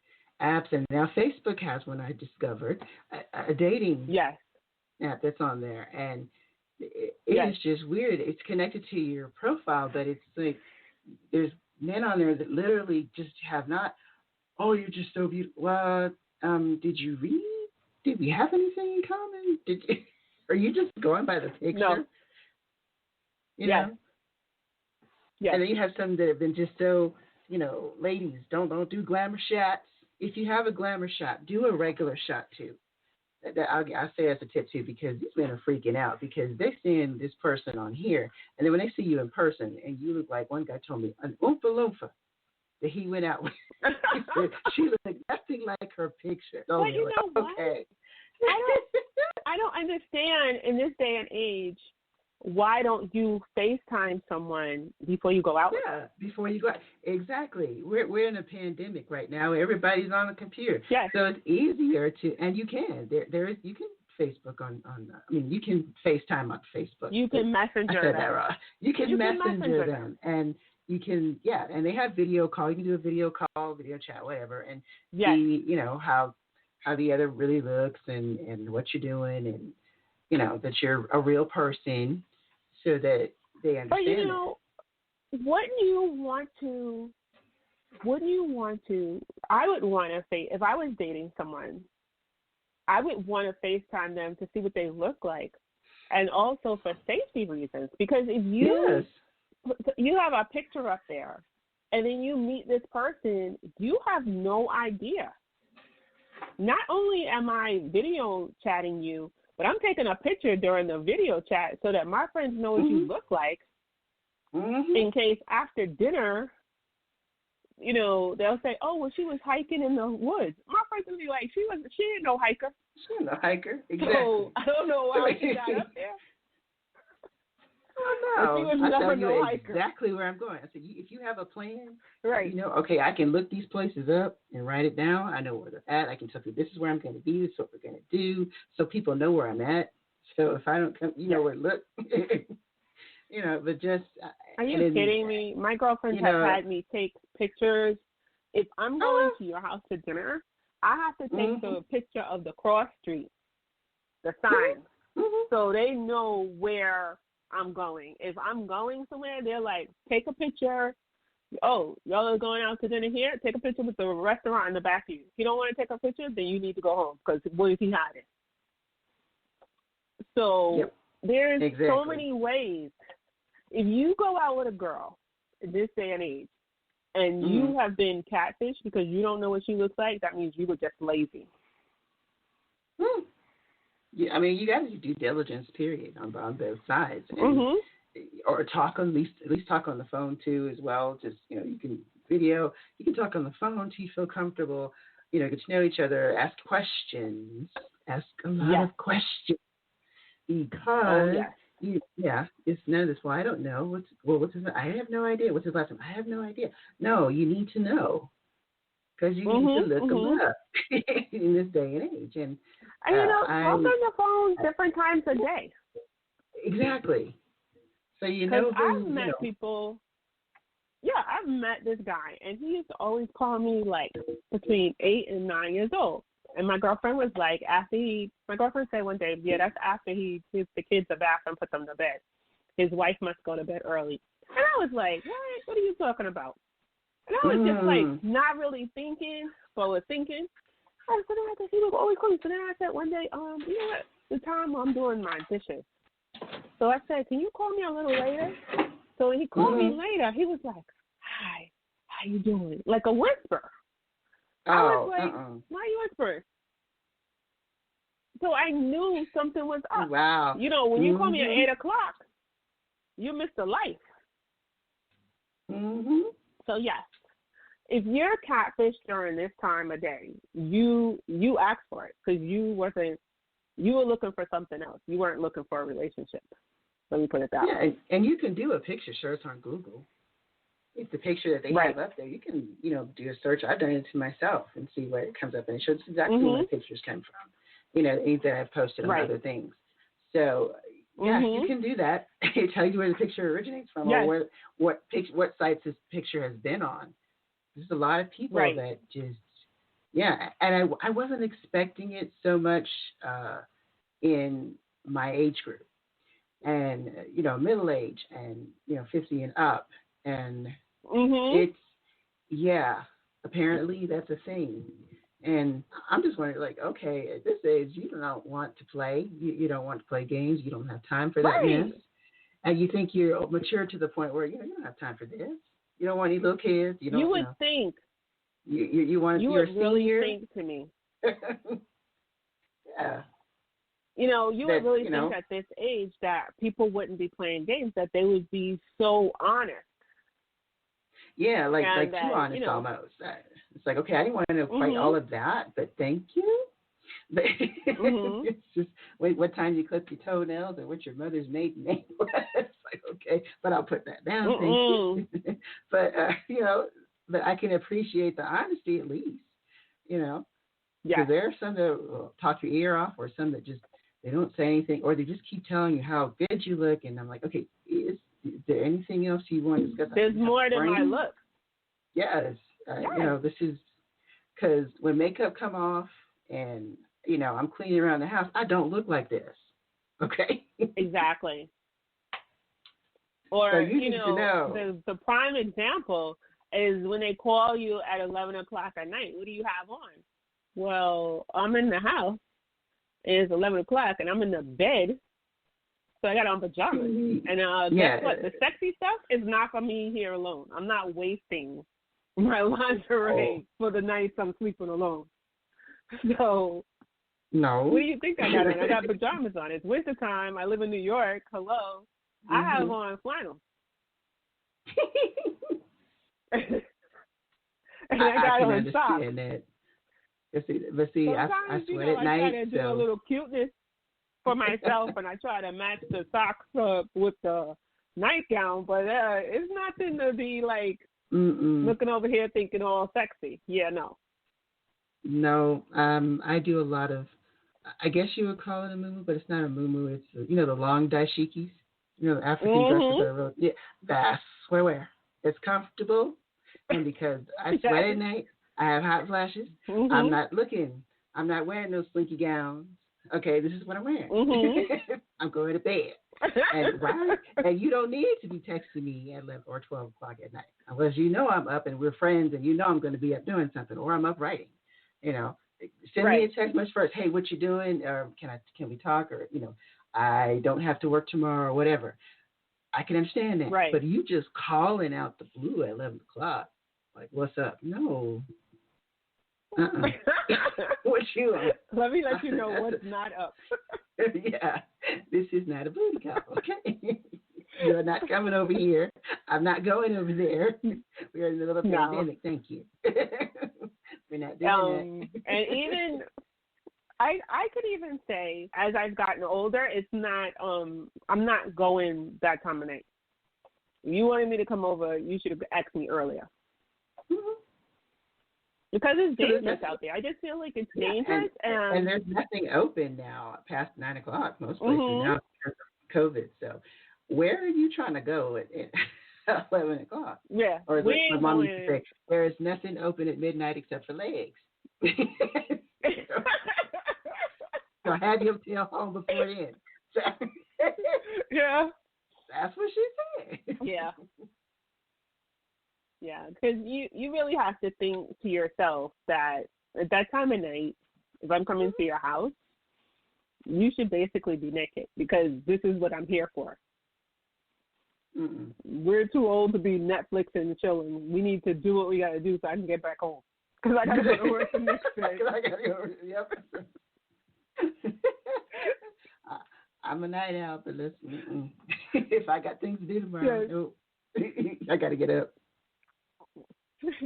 apps, and now Facebook has one I discovered, a dating app that's on there, and it is just weird. It's connected to your profile, but it's like there's men on there that literally just have not. Oh, you're just so beautiful. Well, did you read? Did we have anything in common? Are you just going by the picture? No. You know? Yeah. And then you have some that have been just so, ladies, don't do glamour shots. If you have a glamour shot, do a regular shot too. I'll say as a tip too, because these men are freaking out because they're seeing this person on here, and then when they see you in person, and you look like, one guy told me, an Oompa Loompa that he went out with. He said, she looked nothing like her picture. But you know what? Okay. I don't understand in this day and age, why don't you FaceTime someone before you go out? Yeah, before you go out. Exactly. We're in a pandemic right now. Everybody's on a computer. Yes. So it's easier to, and you can. You can Facebook you can FaceTime on Facebook. You can messenger I said them. That wrong. You can messenger them. And you can, and they have video call. You can do a video call, video chat, whatever, and see, how the other really looks and what you're doing, and that you're a real person, so that they understand. But wouldn't you want to? I would want to say, if I was dating someone, I would want to FaceTime them to see what they look like, and also for safety reasons. Because if you have a picture up there, and then you meet this person, you have no idea. Not only am I video chatting you, but I'm taking a picture during the video chat so that my friends know what you look like, in case after dinner, they'll say, oh, well, she was hiking in the woods. My person be like, she ain't no hiker. She ain't no hiker. Exactly. So I don't know why she got up there. Oh, no. I tell you hiker. exactly where I'm going. I said, if you have a plan, right? Okay, I can look these places up and write it down. I know where they're at. I can tell you this is where I'm going to be. This is what we're going to do, so people know where I'm at. So if I don't come, know where to look. But just. Are you kidding me? My girlfriends have had me take pictures. If I'm going to your house to dinner, I have to take the picture of the cross street, the sign, so they know where I'm going. If I'm going somewhere, they're like, take a picture. Oh, y'all are going out to dinner here? Take a picture with the restaurant in the back of you. If you don't want to take a picture, then you need to go home because what is he hiding? So there's so many ways. If you go out with a girl in this day and age and you have been catfished because you don't know what she looks like, that means you were just lazy. Yeah, I mean, you got to do due diligence, period, on both sides. And, or talk at least talk on the phone too as well. Just you can video, you can talk on the phone till you feel comfortable. Get to know each other, ask questions, ask a lot of questions because it's none of this. Well, I don't know. What's his? I have no idea. What's his last name? I have no idea. No, you need to know because you need to look them up in this day and age. And talk on the phone different times a day. Exactly. So I've met people. Yeah, I've met this guy, and he used to always call me like between 8 and 9 years old. And my girlfriend was like, my girlfriend said one day, that's after he gives the kids a bath and put them to bed. His wife must go to bed early. And I was like, what are you talking about? And I was just like, not really thinking, but was thinking. So then I said, he was always calling. So then I said one day, you know what? The time I'm doing my dishes. So I said, can you call me a little later? So when he called me later, he was like, hi, how you doing? Like a whisper. I was like, why are you whispering? So I knew something was up. Wow. When you call me at 8 o'clock, you missed a life. So yes, if you're catfished during this time of day, you ask for it because you were looking for something else. You weren't looking for a relationship. Let me put it that way. And you can do a picture search on Google. It's the picture that they have up there. You can, do a search. I've done it to myself and see where it comes up, and it shows exactly where my pictures come from. Things that I've posted on other things. So, you can do that. It tells you where the picture originates from or what sites this picture has been on. There's a lot of people that just, and I wasn't expecting it so much in my age group. And, middle age and, 50 and up. And it's, apparently that's a thing. And I'm just wondering, like, okay, at this age, you don't want to play. You don't want to play games. You don't have time for that mess. And you think you're mature to the point where, you don't have time for this. You don't want any little kids. You would think. You want you you're would a senior. really think to me. Yeah. You would really think at this age that people wouldn't be playing games, that they would be so honest. Yeah, like too honest almost. It's like, okay, I didn't want to know quite all of that, but thank you. But it's just, wait, what time you clip your toenails and what your mother's maiden name was. It's like, okay, but I'll put that down. Thank you. But, but I can appreciate the honesty at least, Because there are some that will talk your ear off or some that just, they don't say anything, or they just keep telling you how good you look, and I'm like, okay, is there anything else you want to discuss? There's more than my look. Yes. This is, because when makeup come off and, I'm cleaning around the house, I don't look like this. Okay? Exactly. Or, so you need to know. The prime example is when they call you at 11 o'clock at night. What do you have on? Well, I'm in the house. It's 11 o'clock, and I'm in the bed, so I got on pajamas. And guess what? The sexy stuff is not for me here alone. I'm not wasting my lingerie for the nights I'm sleeping alone. So, no. What do you think I got on? I got pajamas on. It's wintertime. I live in New York. Hello. I have on flannel. And I got on socks. That. But see, I sweat at night. I try to do a little cuteness for myself, and I try to match the socks up with the nightgown, but it's nothing to be like looking over here thinking all sexy. Yeah, no. No, I do a lot of, I guess you would call it a muumuu, but it's not a muumuu. It's, the long dashikis. The African dresses are real. Yeah, that's what I wear. It's comfortable, and because I sweat at night, I have hot flashes. I'm not wearing those slinky gowns. Okay, this is what I'm wearing. I'm going to bed. And you don't need to be texting me at 11 or 12 o'clock at night, unless I'm up and we're friends and I'm going to be up doing something, or I'm up writing. Send me a text message first. Hey, what you doing? Or can we talk? Or I don't have to work tomorrow or whatever. I can understand that. Right. But you just calling out the blue at 11 o'clock, like, what's up? No. What you on? Let me let you know what's not up. Yeah, this is not a booty call, okay? You're not coming over here. I'm not going over there. We're in the middle of a pandemic. Thank you. We're not doing that. And even I could even say, as I've gotten older, it's not. I'm not going that time of night. If you wanted me to come over, you should have asked me earlier. Because it's dangerous out there. I just feel like it's dangerous. And there's nothing open now past 9 o'clock. Most places now because of COVID. So where are you trying to go at 11 o'clock? Yeah. Or like my mom used to say, there is nothing open at midnight except for legs. So have your tail home before then. So, yeah. That's what she said. Yeah. Yeah, because you really have to think to yourself that at that time of night, if I'm coming to your house, you should basically be naked because this is what I'm here for. We're too old to be Netflix and chilling. We need to do what we got to do so I can get back home because I got to go to work the next day. Yep. I'm a night owl, but listen, if I got things to do tomorrow, I got to get up.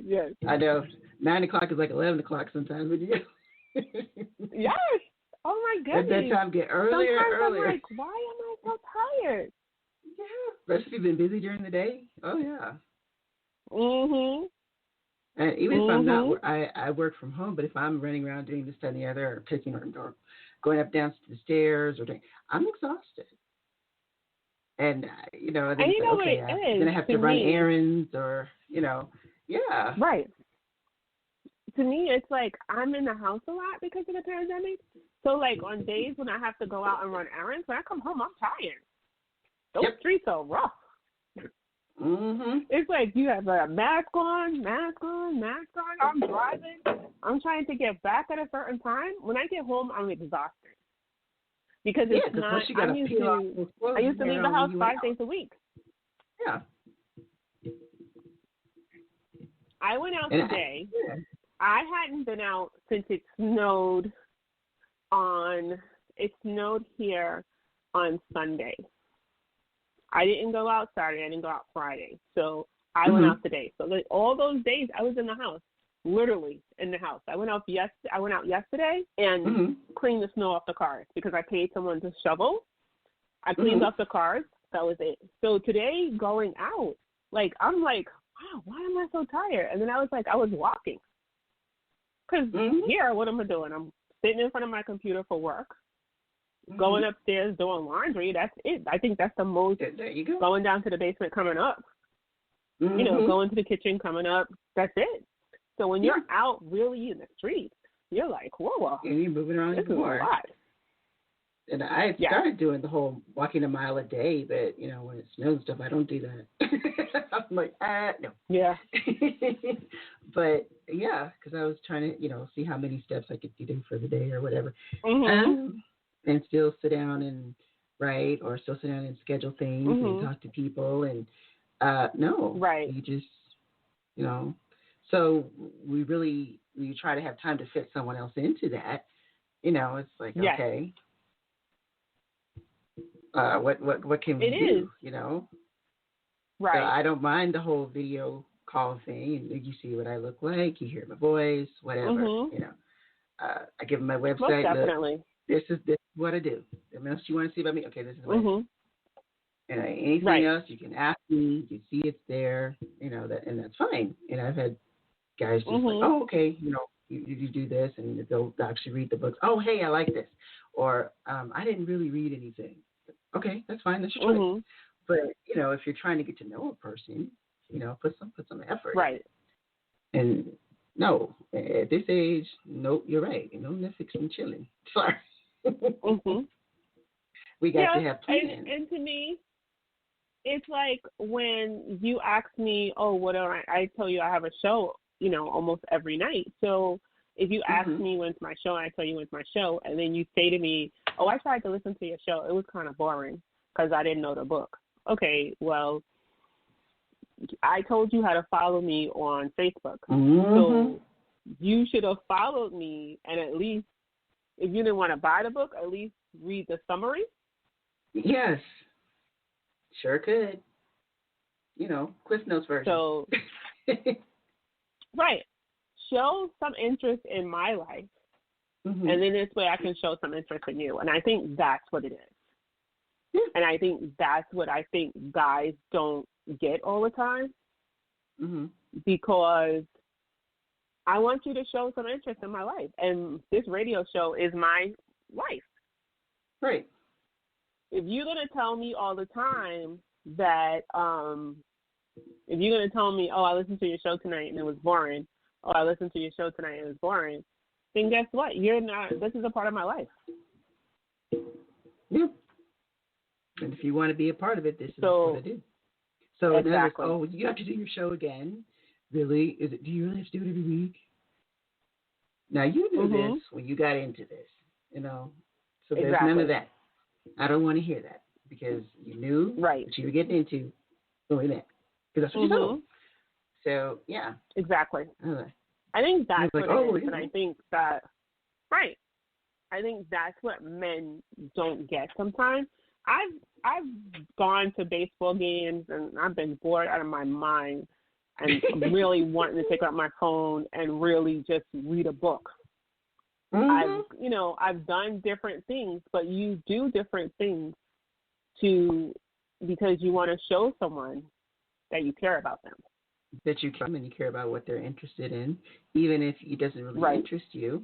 Yes. I know. 9 o'clock is like 11 o'clock sometimes with you. Yes. Oh my goodness. At that time, get earlier and earlier. I'm like, why am I so tired? Yeah. Especially if you've been busy during the day. Oh yeah. And even if I'm not, I work from home. But if I'm running around doing this, that, and the other, or picking or going up down the stairs, I'm exhausted. And then and you know what it I'm gonna have to run errands, or yeah. Right. To me, it's like I'm in the house a lot because of the pandemic. So, like, on days when I have to go out and run errands, when I come home, I'm tired. Those streets are rough. It's like you have a mask on. I'm driving. I'm trying to get back at a certain time. When I get home, I'm exhausted. Because it's not, I used to leave the house 5 days a week. Yeah. I went out today. I hadn't been out since it snowed here on Sunday. I didn't go out Saturday. I didn't go out Friday. So I went out today. So all those days I was in the house, literally in the house. I went out yesterday and cleaned the snow off the cars because I paid someone to shovel. I cleaned off the cars. That was it. So today going out, like, I'm like, wow, why am I so tired? And then I was like, I was walking. Because here, what am I doing? I'm sitting in front of my computer for work, going upstairs doing laundry. That's it. I think that's the most. There you go. Going down to the basement coming up. Going to the kitchen coming up. That's it. So when you're out really in the streets, you're like, whoa. And you're moving around this is a lot. And I started doing the whole walking a mile a day, but, when it snows and stuff, I don't do that. I'm like, no. Yeah. But, yeah, because I was trying to, see how many steps I could do for the day or whatever. And still sit down and write, or still sit down and schedule things and talk to people. And, no. Right. You just, so we try to have time to fit someone else into that. It's like, okay. What can we do? Right. So I don't mind the whole video call thing. You see what I look like. You hear my voice. Whatever. I give them my website. Most definitely. Look, this is what I do. Anything else you want to see about me? Okay, this is what I do. And anything else, you can ask me. You see it's there, and that's fine. And I've had guys just like, oh, okay, you do this, and they'll actually read the books. Oh, hey, I like this. Or I didn't really read anything. Okay, that's fine. That's your choice. But, if you're trying to get to know a person, put some effort. Right. And no, at this age, nope, you're right. No Netflix and chilling. Sorry. We got to have plans. And to me, it's like when you ask me, oh, what do I tell you I have a show, almost every night. So if you ask me when's my show, and I tell you when's my show, and then you say to me, oh, I tried to listen to your show. It was kind of boring because I didn't know the book. Okay, well, I told you how to follow me on Facebook. So you should have followed me, and at least, if you didn't want to buy the book, at least read the summary. Yes. Sure could. Cliff Notes version. So, right. Show some interest in my life, and then this way I can show some interest in you. And I think that's what it is. And I think that's what I think guys don't get all the time, because I want you to show some interest in my life. And this radio show is my life. Right. If you're going to tell me all the time that, if you're going to tell me, oh, I listened to your show tonight and it was boring, oh, I listened to your show tonight and it was boring, then guess what? This is a part of my life. Yeah. And if you want to be a part of it, this is what I do. So exactly. Oh, you have to do your show again? Really? Do you really have to do it every week? Now, you knew this when you got into this, So there's none of that. I don't want to hear that because you knew what you were getting into doing that. Because that's what you know. So, yeah. Exactly. I think that's what it is. And I think that, I think that's what men don't get sometimes. I've gone to baseball games and I've been bored out of my mind and really wanting to take out my phone and really just read a book. I've done different things, but you do different things because you want to show someone that you care about them. That you care and you care about what they're interested in, even if it doesn't really interest you.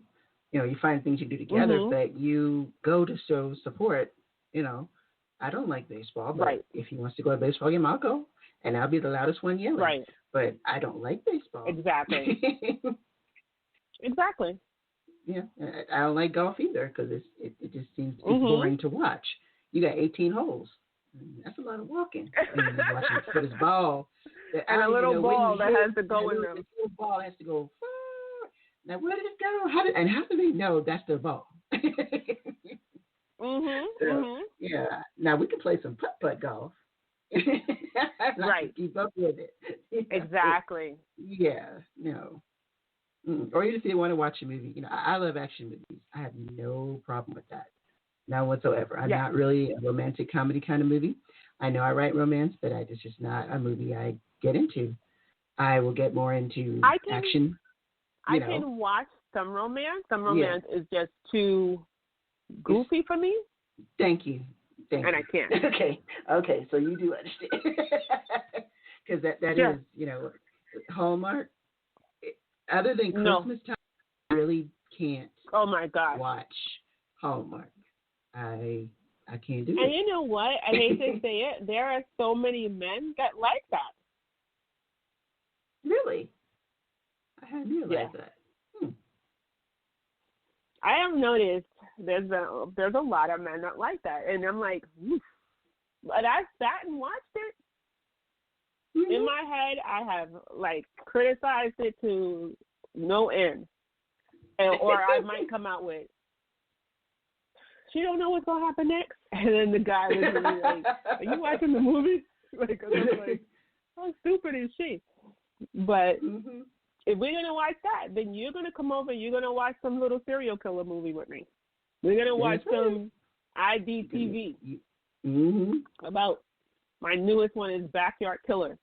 You find things you do together, but you go to show support. I don't like baseball, but if he wants to go to a baseball game, I'll go, and I'll be the loudest one yelling. Right. But I don't like baseball. Exactly. Exactly. Yeah, I don't like golf either because it just seems boring to watch. You got 18 holes. That's a lot of walking. And watching for this ball. And a little ball that has to go in them. The little ball has to go far. Now, where did it go? How do they know that's their ball? Yeah. Now, we can play some putt-putt golf. Right. Keep up with it. Exactly. Yeah. No. Or even if you want to watch a movie, I love action movies. I have no problem with that. None whatsoever. I'm not really a romantic comedy kind of movie. I know I write romance, but it's just not a movie I get into. I will get more into action. I can watch some romance. Some romance is just too goofy for me. Thank you. And I can't. Okay. So you do understand. Because that is, Hallmark. Other than Christmas time, I really can't watch Hallmark. I can't do it. And you know what? I hate to say it. There are so many men that like that. Really? I hadn't realized that. I have noticed there's a lot of men that like that. And I'm like, oof. But I sat and watched it. In my head, I have criticized it to no end, or I might come out with, "She don't know what's gonna happen next," and then the guy was really like, "Are you watching the movie?" I'm like, "How stupid is she?" But if we're gonna watch that, then you're gonna come over. You're gonna watch some little serial killer movie with me. We're gonna watch some IDTV about. My newest one is Backyard Killers.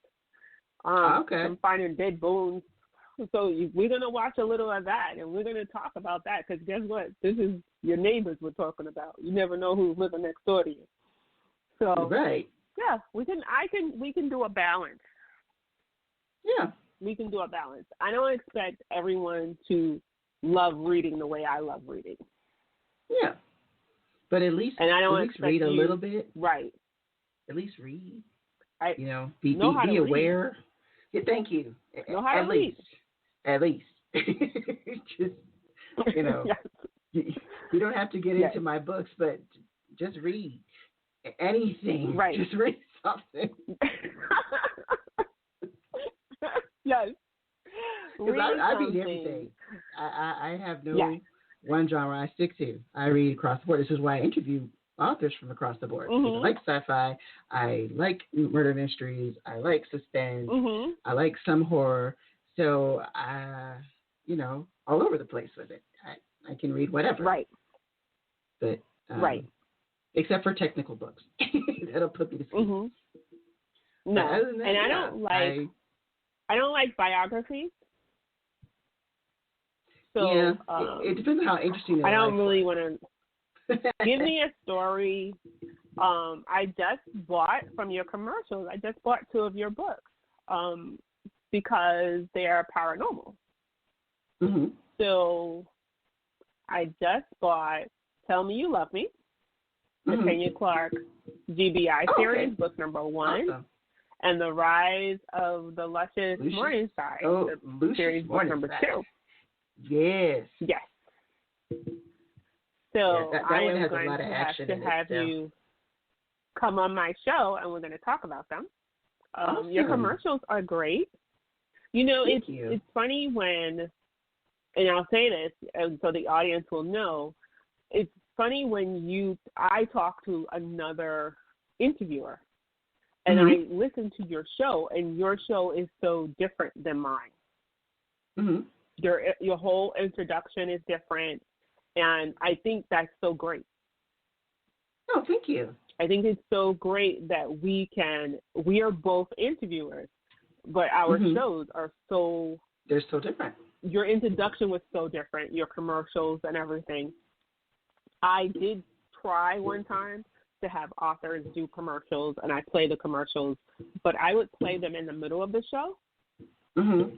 I'm finding dead bones So we're going to watch a little of that, and we're going to talk about that, because guess what? This is your neighbors we're talking about. You never know who's living next door to you. So, right. Yeah, we can do a balance. Yeah. We can do a balance. I don't expect everyone to love reading the way I love reading. Yeah. But at least, and I don't at least read a little bit. Right. At least read. Be aware. Yeah, thank you. Know how to read. At least. Just, yes. you don't have to get into my books, but just read anything. Right. Just read something. Yes. Because I read everything. I have no one genre I stick to. I read across the board. This is why I interview authors from across the board. Mm-hmm. I like sci-fi. I like murder mysteries. I like suspense. Mm-hmm. I like some horror. So, all over the place with it. I can read whatever. Right. But right. Except for technical books. That'll put me to sleep. Mm-hmm. No, that, and I don't like biographies. So, it depends on how interesting it is. I don't really want to give me a story. I just bought from your commercials. I just bought 2 of your books because they are paranormal. Mm-hmm. So I just bought "Tell Me You Love Me," the Tanya Clark GBI series, book number 1. Awesome. And The Rise of the Luscious Morningside, series book number 2. Yes. Yes. So that I one am has going a lot of action to have you come on my show, and we're going to talk about them. Awesome. Your commercials are great. It's funny when, and I'll say this, and so the audience will know, it's funny when I talk to another interviewer, and I listen to your show, and your show is so different than mine. Mm-hmm. Your whole introduction is different, and I think that's so great. Oh, thank you. I think it's so great that we are both interviewers, but our shows are so... They're so different. Your introduction was so different, your commercials and everything. I did try one time to have authors do commercials, and I play the commercials, but I would play them in the middle of the show. Mm-hmm.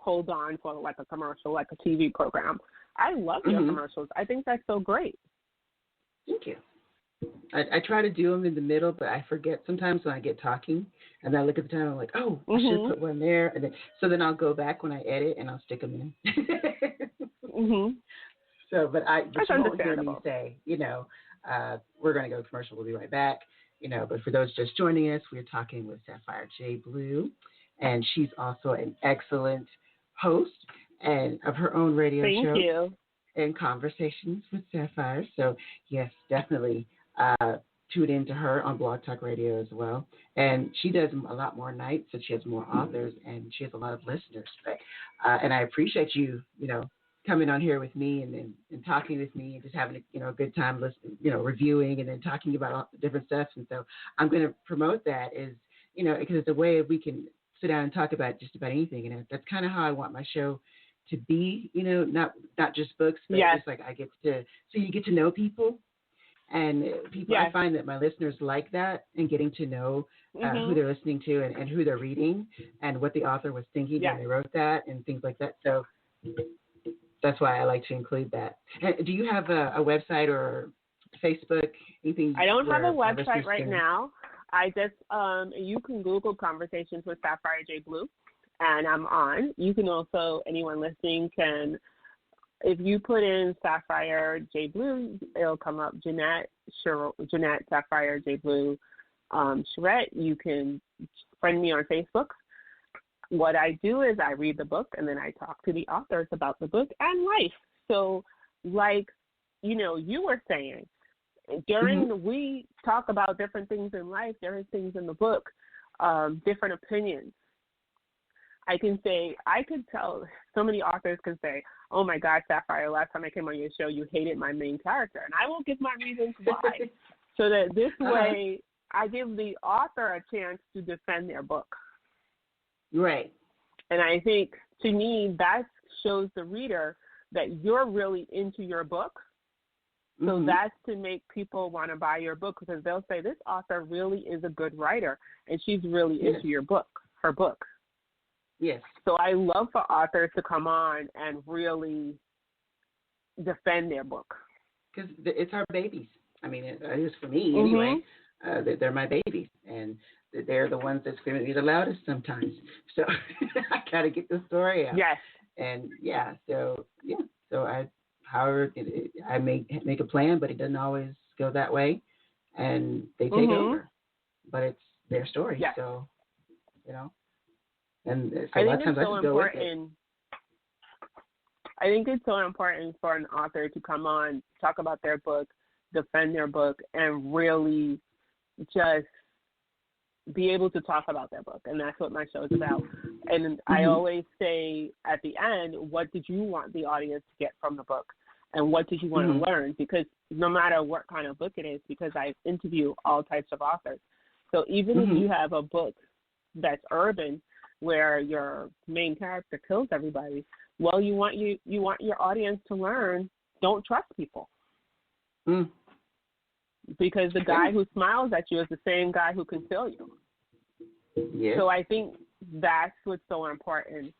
Hold on for like a commercial, like a TV program. I love your commercials. I think that's so great. Thank you. I try to do them in the middle, but I forget sometimes when I get talking, and I look at the time, I'm like, I should put one there, and then I'll go back when I edit and I'll stick them in. So, but you won't hear me say, we're going to go to commercial. We'll be right back. But for those just joining us, we're talking with Sapphire J Blue, and she's also an excellent host and of her own radio show. Thank you. And Conversations with Sapphire. So, yes, definitely tune into her on Blog Talk Radio as well. And she does a lot more nights, so she has more authors, and she has a lot of listeners. But, and I appreciate you, coming on here with me and talking with me and just having a good time listening, reviewing and then talking about all the different stuff. And so I'm going to promote that because it's a way we can sit down and talk about just about anything. And that's kind of how I want my show to be, not just books, but just like you get to know people. And people, I find that my listeners like that and getting to know who they're listening to and who they're reading and what the author was thinking when they wrote that and things like that. So that's why I like to include that. And do you have a website or Facebook, anything? I don't have a website right now. I just, you can Google Conversations with Sapphire J Blue, and I'm on. You can also, anyone listening can, if you put in Sapphire J Blue, it'll come up Jeanette Sapphire J Blue Charette. You can friend me on Facebook. What I do is I read the book, and then I talk to the authors about the book and life. So, you were saying, we talk about different things in life, different things in the book, different opinions. I could tell, so many authors can say, oh my God, Sapphire, last time I came on your show, you hated my main character. And I will give my reasons why. So that this way, I give the author a chance to defend their book. Right. And I think, to me, that shows the reader that you're really into your book. So that's to make people want to buy your book, because they'll say, this author really is a good writer, and she's really into her book. Yes. So I love for authors to come on and really defend their book. Because it's our babies. I mean, it is for me anyway. They're my babies, and they're the ones that scream at me the loudest sometimes. So I got to get the story out. Yes. And so I make a plan, but it doesn't always go that way, and they take over. But it's their story, so And so a lot of times I just go with it. I think it's so important for an author to come on, talk about their book, defend their book, and really just be able to talk about their book. And that's what my show is about. And I always say at the end, what did you want the audience to get from the book? And what did you want to learn? Because no matter what kind of book it is, because I interview all types of authors. So even if you have a book that's urban, where your main character kills everybody, well, you want your audience to learn, don't trust people. Because the guy who smiles at you is the same guy who can kill you. Yes. So I think that's what's so important.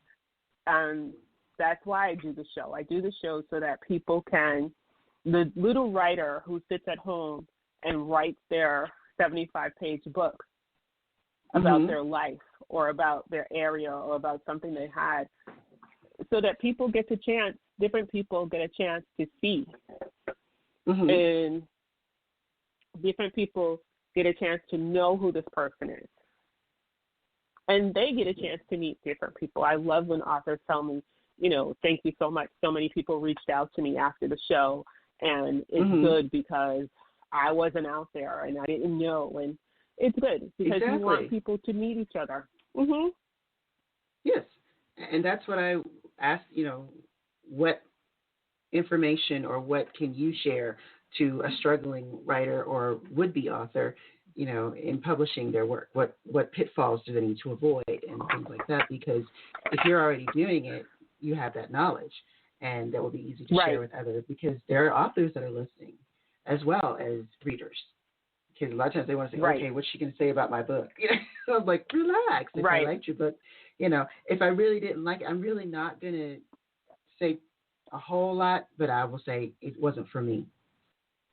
And that's why I do the show. I do the show so that people can, the little writer who sits at home and writes their 75-page book about their life or about their area or about something they had, so that different people get a chance to see. And different people get a chance to know who this person is. And they get a chance to meet different people. I love when authors tell me, thank you so much. So many people reached out to me after the show, and it's good because I wasn't out there and I didn't know. And it's good because you want people to meet each other. Yes. And that's what I asked, what information or what can you share to a struggling writer or would-be author, in publishing their work? What pitfalls do they need to avoid and things like that? Because if you're already doing it, you have that knowledge, and that will be easy to share with others, because there are authors that are listening as well as readers. Because a lot of times they want to say, okay, what's she going to say about my book? So I'm like, relax. If I liked your book, if I really didn't like it, I'm really not going to say a whole lot, but I will say it wasn't for me.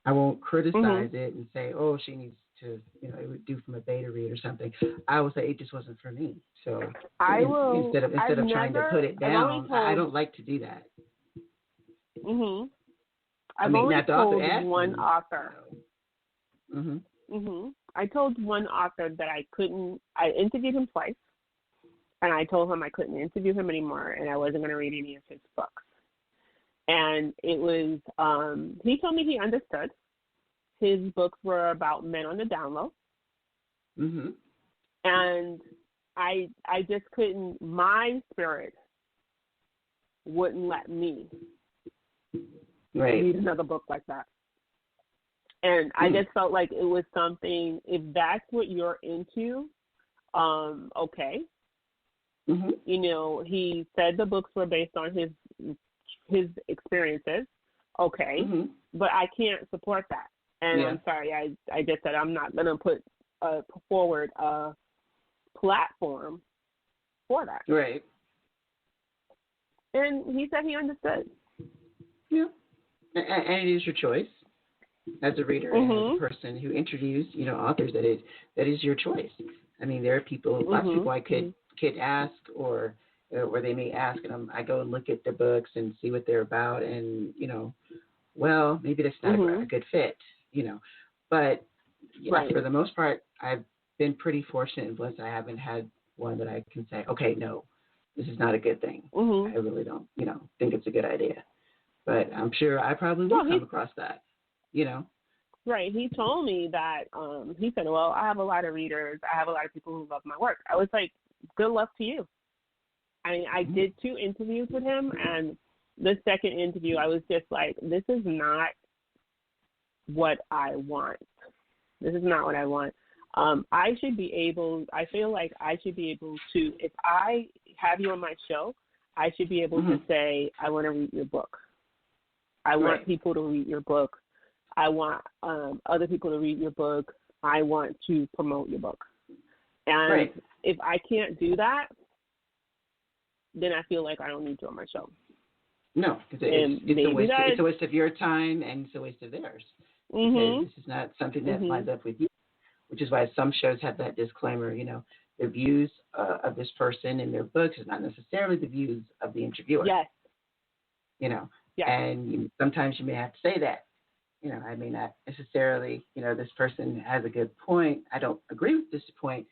I won't criticize it and say, oh, she needs to, it would do from a beta read or something. I will say it just wasn't for me. So instead of trying to put it down, I don't like to do that. I've only told one me, author. I told one author that I interviewed him twice, and I told him I couldn't interview him anymore, and I wasn't going to read any of his books. And it was, he told me he understood. His books were about men on the down low. And I just couldn't, my spirit wouldn't let me read another book like that. And I just felt like it was something, if that's what you're into, okay. He said the books were based on his experiences, okay, but I can't support that. And I'm sorry, I just said I'm not going to put forward a platform for that. Right. And he said he understood. Yeah. And it is your choice as a reader and as a person who interviews, authors. That is your choice. I mean, there are people, lots of people I could ask or they may ask, and I go and look at their books and see what they're about, and well, maybe that's not a good fit, But for the most part, I've been pretty fortunate and blessed. I haven't had one that I can say, okay, no, this is not a good thing. I really don't, think it's a good idea. But I'm sure I probably will come across that, Right. He told me that, he said, well, I have a lot of readers. I have a lot of people who love my work. I was like, good luck to you. I mean, I did 2 interviews with him, and the second interview, I was just like, this is not what I want. This is not what I want. I feel like I should be able to, if I have you on my show, I should be able to say, I want to read your book. I want people to read your book. I want other people to read your book. I want to promote your book. And if I can't do that, then I feel like I don't need you on my show. No, because it's a waste of your time and it's a waste of theirs. Because this is not something that lines up with you, which is why some shows have that disclaimer, you know, the views of this person in their books is not necessarily the views of the interviewer. Yes. You know, and sometimes you may have to say that. You know, I may not necessarily, you know, this person has a good point. I don't agree with this point,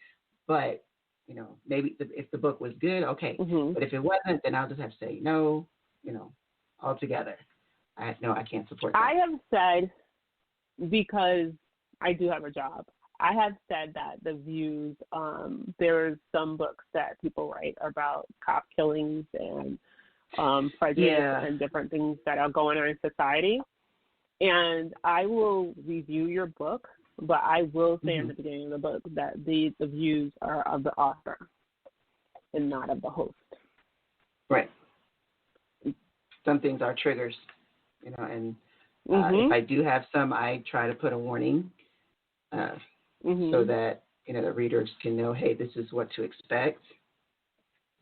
but, you know, maybe if the book was good, okay. But if it wasn't, then I'll just have to say no, you know, altogether. I can't support that. I have said, because I do have a job, I have said that the views, there's some books that people write about cop killings and prejudice and different things that are going on in society. And I will review your book, but I will say in the beginning of the book that the views are of the author and not of the host. Right. Some things are triggers, you know, and if I do have some, I try to put a warning so that, you know, the readers can know, hey, this is what to expect.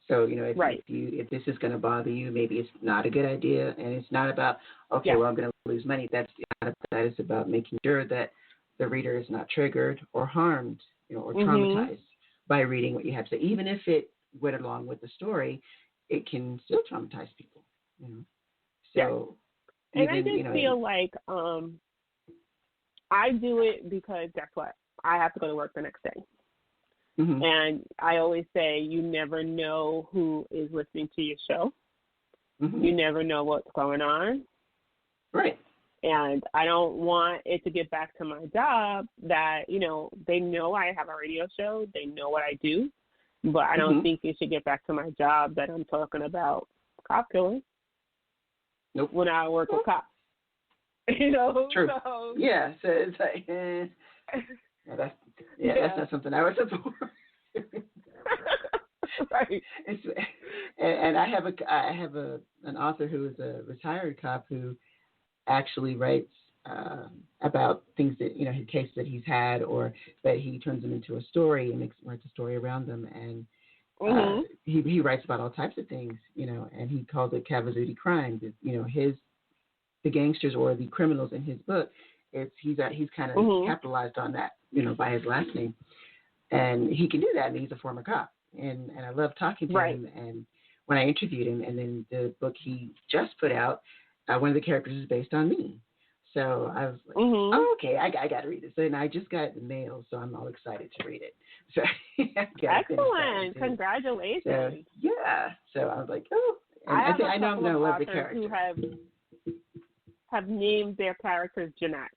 So, you know, if this is going to bother you, maybe it's not a good idea. And it's not about, well, I'm going to lose money. That's not about that. It's about making sure that the reader is not triggered or harmed, you know, or traumatized by reading what you have to say. Even if it went along with the story, it can still traumatize people, you know. So, and I just feel like I do it because guess what? I have to go to work the next day. And I always say you never know who is listening to your show. You never know what's going on. Right. And I don't want it to get back to my job that, you know, they know I have a radio show. They know what I do. But I don't think it should get back to my job that I'm talking about cop killing. Nope. When I work with cops. You know? True. So, yeah. So it's like, that's not something I would support. Right. And I have an author who is a retired cop who actually writes about things that, you know, cases that he's had, or that he turns them into a story and writes a story around them. And he writes about all types of things, you know, and he calls it Cavazuti crimes. It's, you know, the gangsters or the criminals in his book. He's kind of capitalized on that, you know, by his last name, and he can do that. And he's a former cop, and I love talking to him. And when I interviewed him, and then the book he just put out, one of the characters is based on me. So I was like, oh, okay, I got to read this. And I just got it in the mail, so I'm all excited to read it. So excellent, congratulations! So, so I was like, oh, and I know I'm going to love the character. Who have named their characters Jeanette.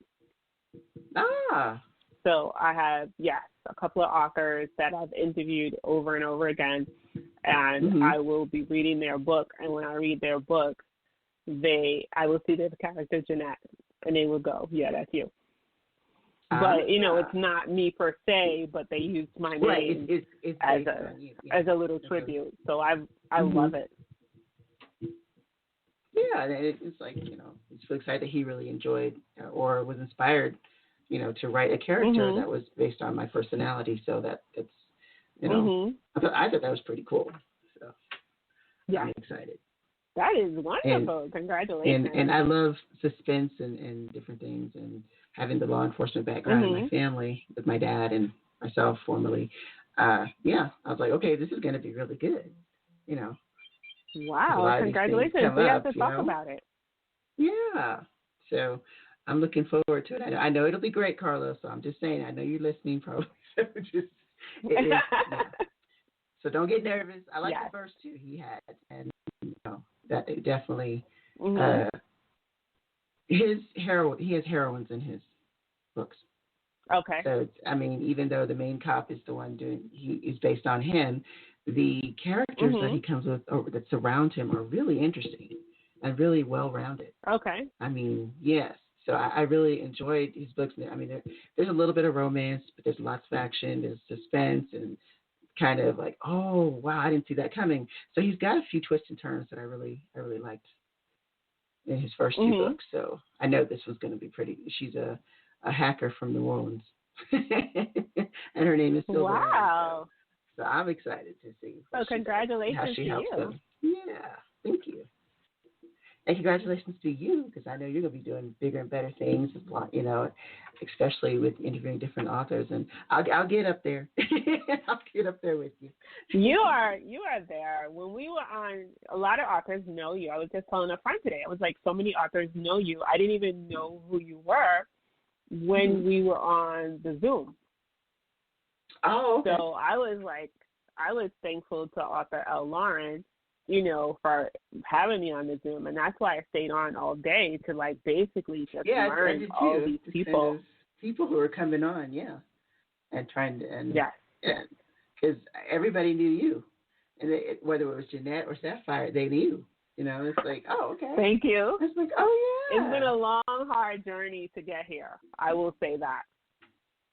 So I have, a couple of authors that I've interviewed over and over again, and I will be reading their book. And when I read their book, I will see their character Jeanette, and they will go, yeah, that's you. But, you know, it's not me per se, but they used my name it's as a little tribute. So I love it. Yeah, it's like, you know, it's so excited that he really enjoyed or was inspired, you know, to write a character that was based on my personality. So it's, you know, I thought that was pretty cool. So I'm excited. That is wonderful. Congratulations. And I love suspense and different things, and having the law enforcement background in my family with my dad and myself formerly. I was like, okay, this is going to be really good, you know. Wow, congratulations. We have to talk about it. Yeah. So I'm looking forward to it. I know it'll be great, Carlos. So I'm just saying, I know you're listening probably. So don't get nervous. I like the first two he had. And, you know, that definitely, he has heroines in his books. Okay. So, I mean, even though the main cop is the one he is based on him, the characters that he comes with or that surround him are really interesting and really well-rounded. Okay. I mean, yes. So I really enjoyed his books. I mean, there's a little bit of romance, but there's lots of action, there's suspense, and kind of like, oh wow, I didn't see that coming. So he's got a few twists and turns that I really liked in his first two books. So I know this was going to be pretty. She's a hacker from New Orleans, and her name is Silver. Wow. So I'm excited to see. So congratulations how she to helps you. them. Yeah, thank you. And congratulations to you, because I know you're going to be doing bigger and better things, especially with interviewing different authors. And I'll get up there. I'll get up there with you. You are there. When we were on, a lot of authors know you. I was just telling a friend today. I was like, so many authors know you. I didn't even know who you were when we were on the Zoom. Oh, okay. So I was thankful to author L. Lauren, for having me on the Zoom, and that's why I stayed on all day to basically just learn all these people. People who are coming on, and trying to, because everybody knew you, and whether it was Jeanette or Sapphire, they knew. It's like, oh, okay. Thank you. It's like, oh yeah. It's been a long, hard journey to get here. I will say that.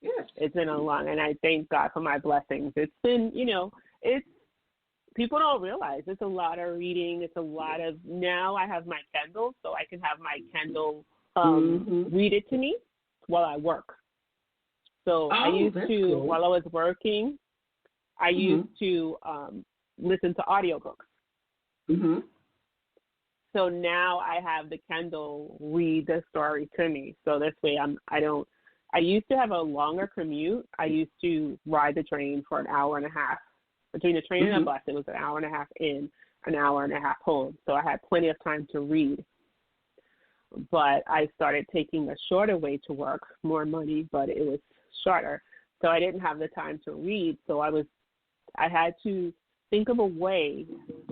Yes. It's been a long, and I thank God for my blessings. It's been, it's. People don't realize it's a lot of reading. It's a lot of, now I have my Kindle, so I can have my Kindle read it to me while I work. So I used to, cool. While I was working, I used to listen to audiobooks. Mm-hmm. So now I have the Kindle read the story to me. So this way I used to have a longer commute. I used to ride the train for an hour and a half. Between the train and the bus, it was an hour and a half in, an hour and a half home. So I had plenty of time to read. But I started taking a shorter way to work, more money, but it was shorter. So I didn't have the time to read. So I had to think of a way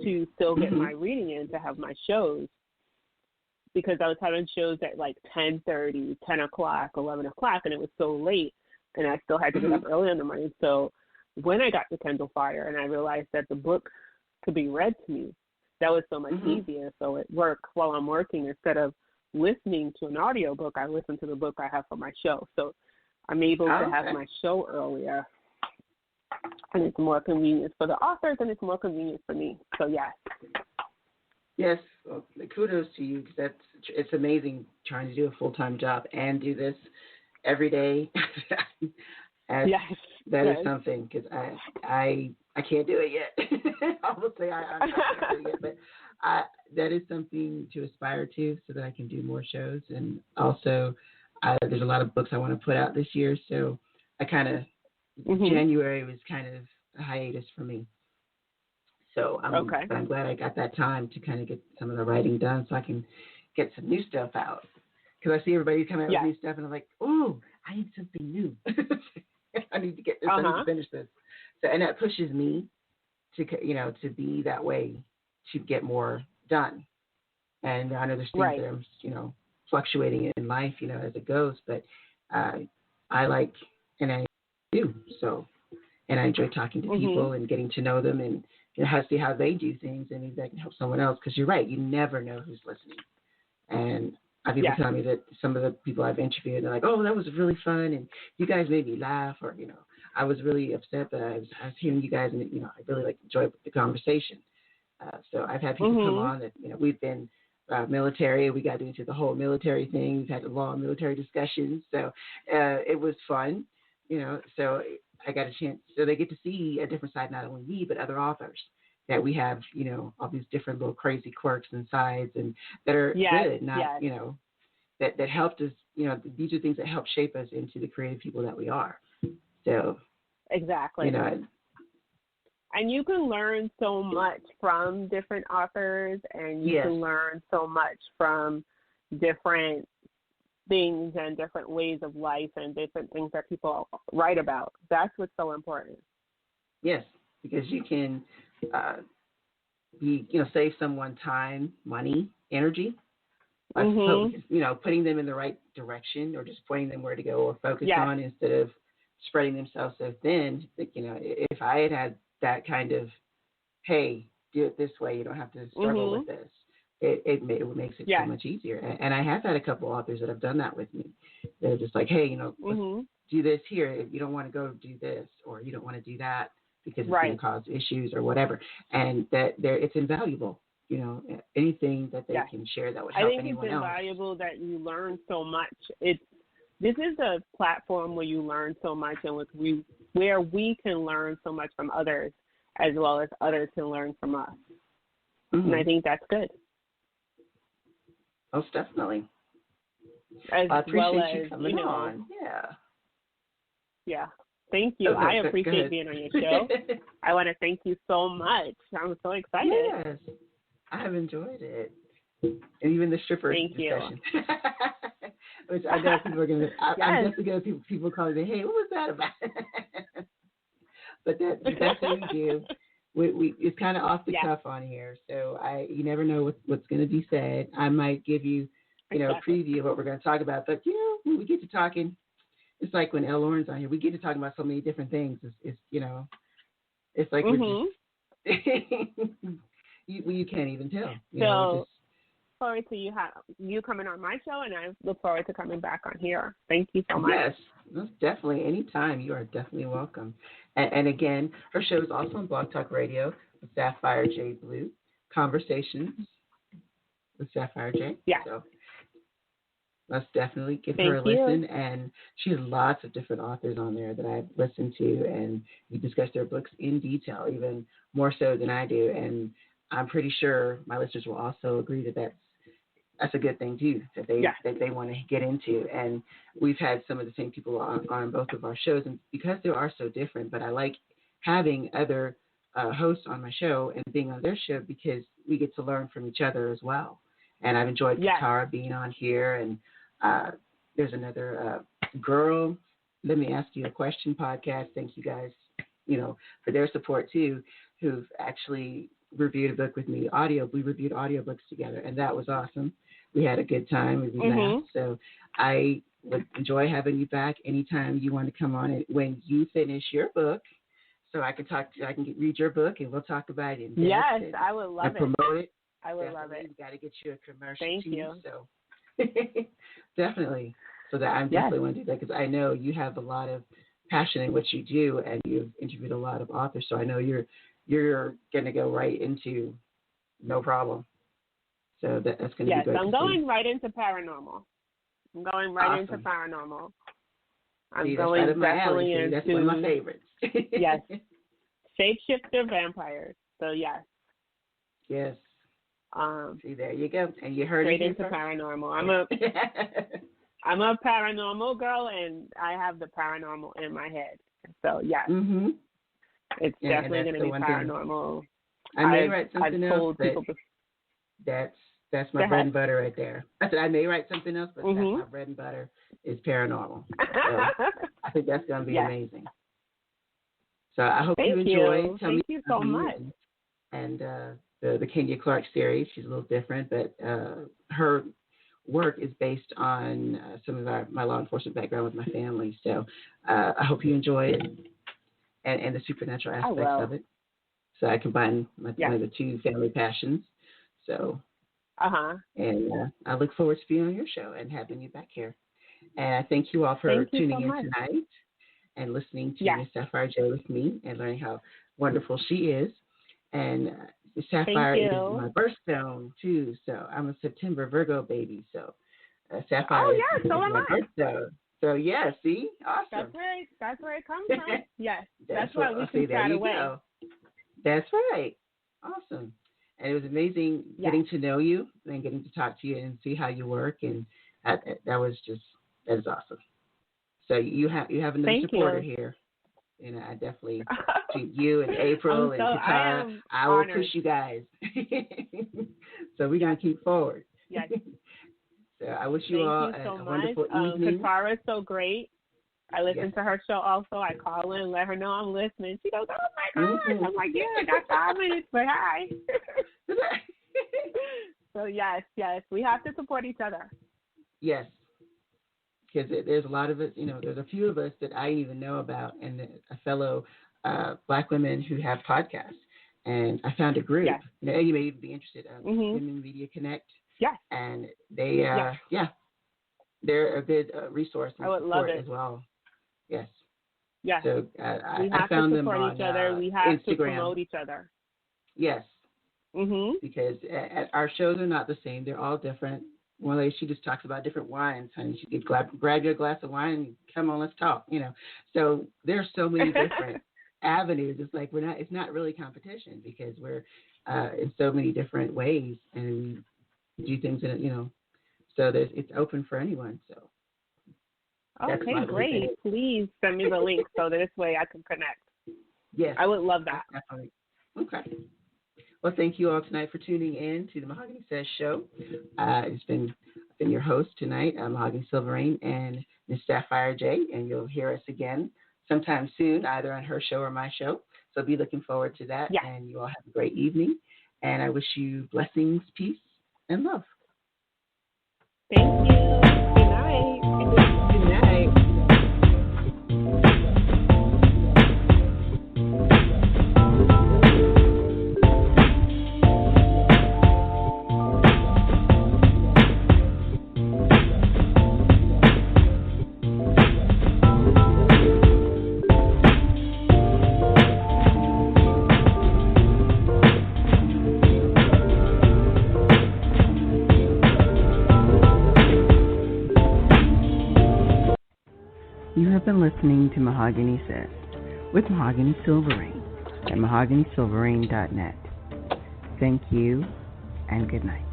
to still get my reading in, to have my shows, because I was having shows at 10:30, 10 o'clock, 11 o'clock, and it was so late, and I still had to get up early in the morning. So when I got the Kindle Fire and I realized that the book could be read to me, that was so much easier. So at work, while I'm working, instead of listening to an audiobook, I listen to the book I have for my show. So I'm able to have my show earlier, and it's more convenient for the authors, and it's more convenient for me. So yes. Yes, well, kudos to you, because it's amazing trying to do a full-time job and do this every day. That is something, because I can't do it yet. I will say I can't do it yet, but that is something to aspire to, so that I can do more shows. And also, there's a lot of books I want to put out this year, so I kind of January was kind of a hiatus for me. So I'm glad I got that time to kind of get some of the writing done, so I can get some new stuff out. Because I see everybody coming out with new stuff, and I'm like, oh, I need something new. I need to get this. I need to finish this. So, and that pushes me to be that way, to get more done. And I know there's things that are, fluctuating in life, as it goes. But I like, and I do. So, and I enjoy talking to people and getting to know them, and see how they do things, and maybe that can help someone else. Because you're right, you never know who's listening. And I've people tell me that some of the people I've interviewed, they're like, oh, that was really fun, and you guys made me laugh, or, I was really upset, but I was hearing you guys, and, I really enjoyed the conversation. So I've had people come on that, we've been military, we got into the whole military thing, we've had a long military discussions, so it was fun, so I got a chance, so they get to see a different side, not only me, but other authors. That we have, all these different little crazy quirks and sides, and that are good, not, that helped us, these are things that help shape us into the creative people that we are. So, exactly. And you can learn so much from different authors, and you can learn so much from different things and different ways of life and different things that people write about. That's what's so important. Yes, because you can save someone time, money, energy, putting them in the right direction, or just pointing them where to go or focus on, instead of spreading themselves so thin. If I had that kind of, hey, do it this way, you don't have to struggle with this, it makes it so much easier. And I have had a couple authors that have done that with me. They're just like, hey, let's do this here. If you don't want to go do this, or you don't want to do that, because it's going to cause issues or whatever, and that it's invaluable. Anything that they can share that would help anyone else. I think it's invaluable that you learn so much. This is a platform where you learn so much, and where we can learn so much from others, as well as others can learn from us. Mm-hmm. And I think that's good. Most definitely. I appreciate you coming on. Yeah. Thank you. I appreciate being on your show. I want to thank you so much. I'm so excited. Yes. I have enjoyed it. And even the stripper discussion. Which I know people are going to, I'm definitely going to people calling me, hey, what was that about? But that's what we do. We it's kind of off the cuff on here. So you never know what's going to be said. I might give you, a preview of what we're going to talk about. But, when we get to talking, it's like when Elle Lauren's on here, we get to talk about so many different things. It's like we're just, you can't even tell. So forward to you coming on my show, and I look forward to coming back on here. Thank you so much. Yes, most definitely. Anytime. You are definitely welcome. And again, her show is also on Blog Talk Radio with Sapphire J Blue, Conversations with Sapphire J. Yeah. So let's definitely give her a listen. And she has lots of different authors on there that I've listened to, and we discuss their books in detail, even more so than I do. And I'm pretty sure my listeners will also agree that that's a good thing too, that they want to get into. And we've had some of the same people on both of our shows, and because they are so different, but I like having other hosts on my show and being on their show because we get to learn from each other as well. And I've enjoyed Katara being on here, and there's another Girl, Let Me Ask You a Question podcast. Thank you guys, for their support too, who've actually reviewed a book with me. We reviewed audiobooks together, and that was awesome. We had a good time. We laughed. So I would enjoy having you back anytime you want to come on, and when you finish your book, so I can read your book, and we'll talk about it. Yes, I would love it. Promote it. I would love it. We got to get you a commercial. Thank you. So definitely. So that I definitely want to do that, because I know you have a lot of passion in what you do, and you've interviewed a lot of authors. So I know you're going to go right into no problem. So that's going to be good. Yes, I'm going right into paranormal. I'm going right into paranormal. I'm going definitely into... That's one of my favorites. Yes. Shapeshifter vampires. So, yes. Yes. See, there you go. And you heard straight into paranormal. I'm a paranormal girl, and I have the paranormal in my head. So, yes. Mm-hmm. It's definitely going to be paranormal. I may write something else, but that's my bread and butter right there. I said I may write something else, but that's my bread and butter is paranormal. So I think that's going to be amazing. So I hope you enjoy. Thank you so much. And the Kenya Clark series, she's a little different, but her work is based on some of my law enforcement background with my family. So I hope you enjoy it. And the supernatural aspects of it. So I combine one of the two family passions. So, and I look forward to being on your show and having you back here. And I thank you all for tuning in tonight and listening to Miss Sapphire J with me and learning how wonderful she is. And Sapphire is my birthstone too. So I'm a September Virgo baby. So Sapphire is my birthstone. So, see? Awesome. That's where it comes from. Yes. That's why we can chat away. Go. That's right. Awesome. And it was amazing getting to know you and getting to talk to you and see how you work. And that is awesome. So you have another supporter here. And I definitely, you and April and Katara, I will push you guys. So we're going to keep forward. Yes. So I wish you all a wonderful evening. Katara is so great. I listen to her show also. I call in and let her know I'm listening. She goes, oh, my God. I'm like, I got 5 minutes, but hi. So, yes. We have to support each other. Yes. Because there's a lot of us, there's a few of us that I even know about, and a fellow Black women who have podcasts. And I found a group. Yes. You may even be interested in Women Media Connect. Yes. And they, they're a good resource and I would love it as well. Yes. Yes. So we have I found to them support on each other. We have Instagram. to promote each other. Yes. Mhm. Because our shows are not the same. They're all different. One lady, she just talks about different wines, honey. She could grab your glass of wine and come on, let's talk. So there's so many different avenues. It's like it's not really competition because we're in so many different ways and we do things in so it's open for anyone. So okay, great. Please send me the link so that this way I can connect. Yes, I would love that. Definitely. Okay. Well, thank you all tonight for tuning in to the Mahogany Says show. I've been your host tonight, Mahogany Silverrain and Miss Sapphire J, and you'll hear us again sometime soon, either on her show or my show. So be looking forward to that, and you all have a great evening. And I wish you blessings, peace, and love. Thank you. Good night. Good night. You have been listening to Mahogany Says with Mahogany Silverrain at mahoganysilverrain.net. Thank you and good night.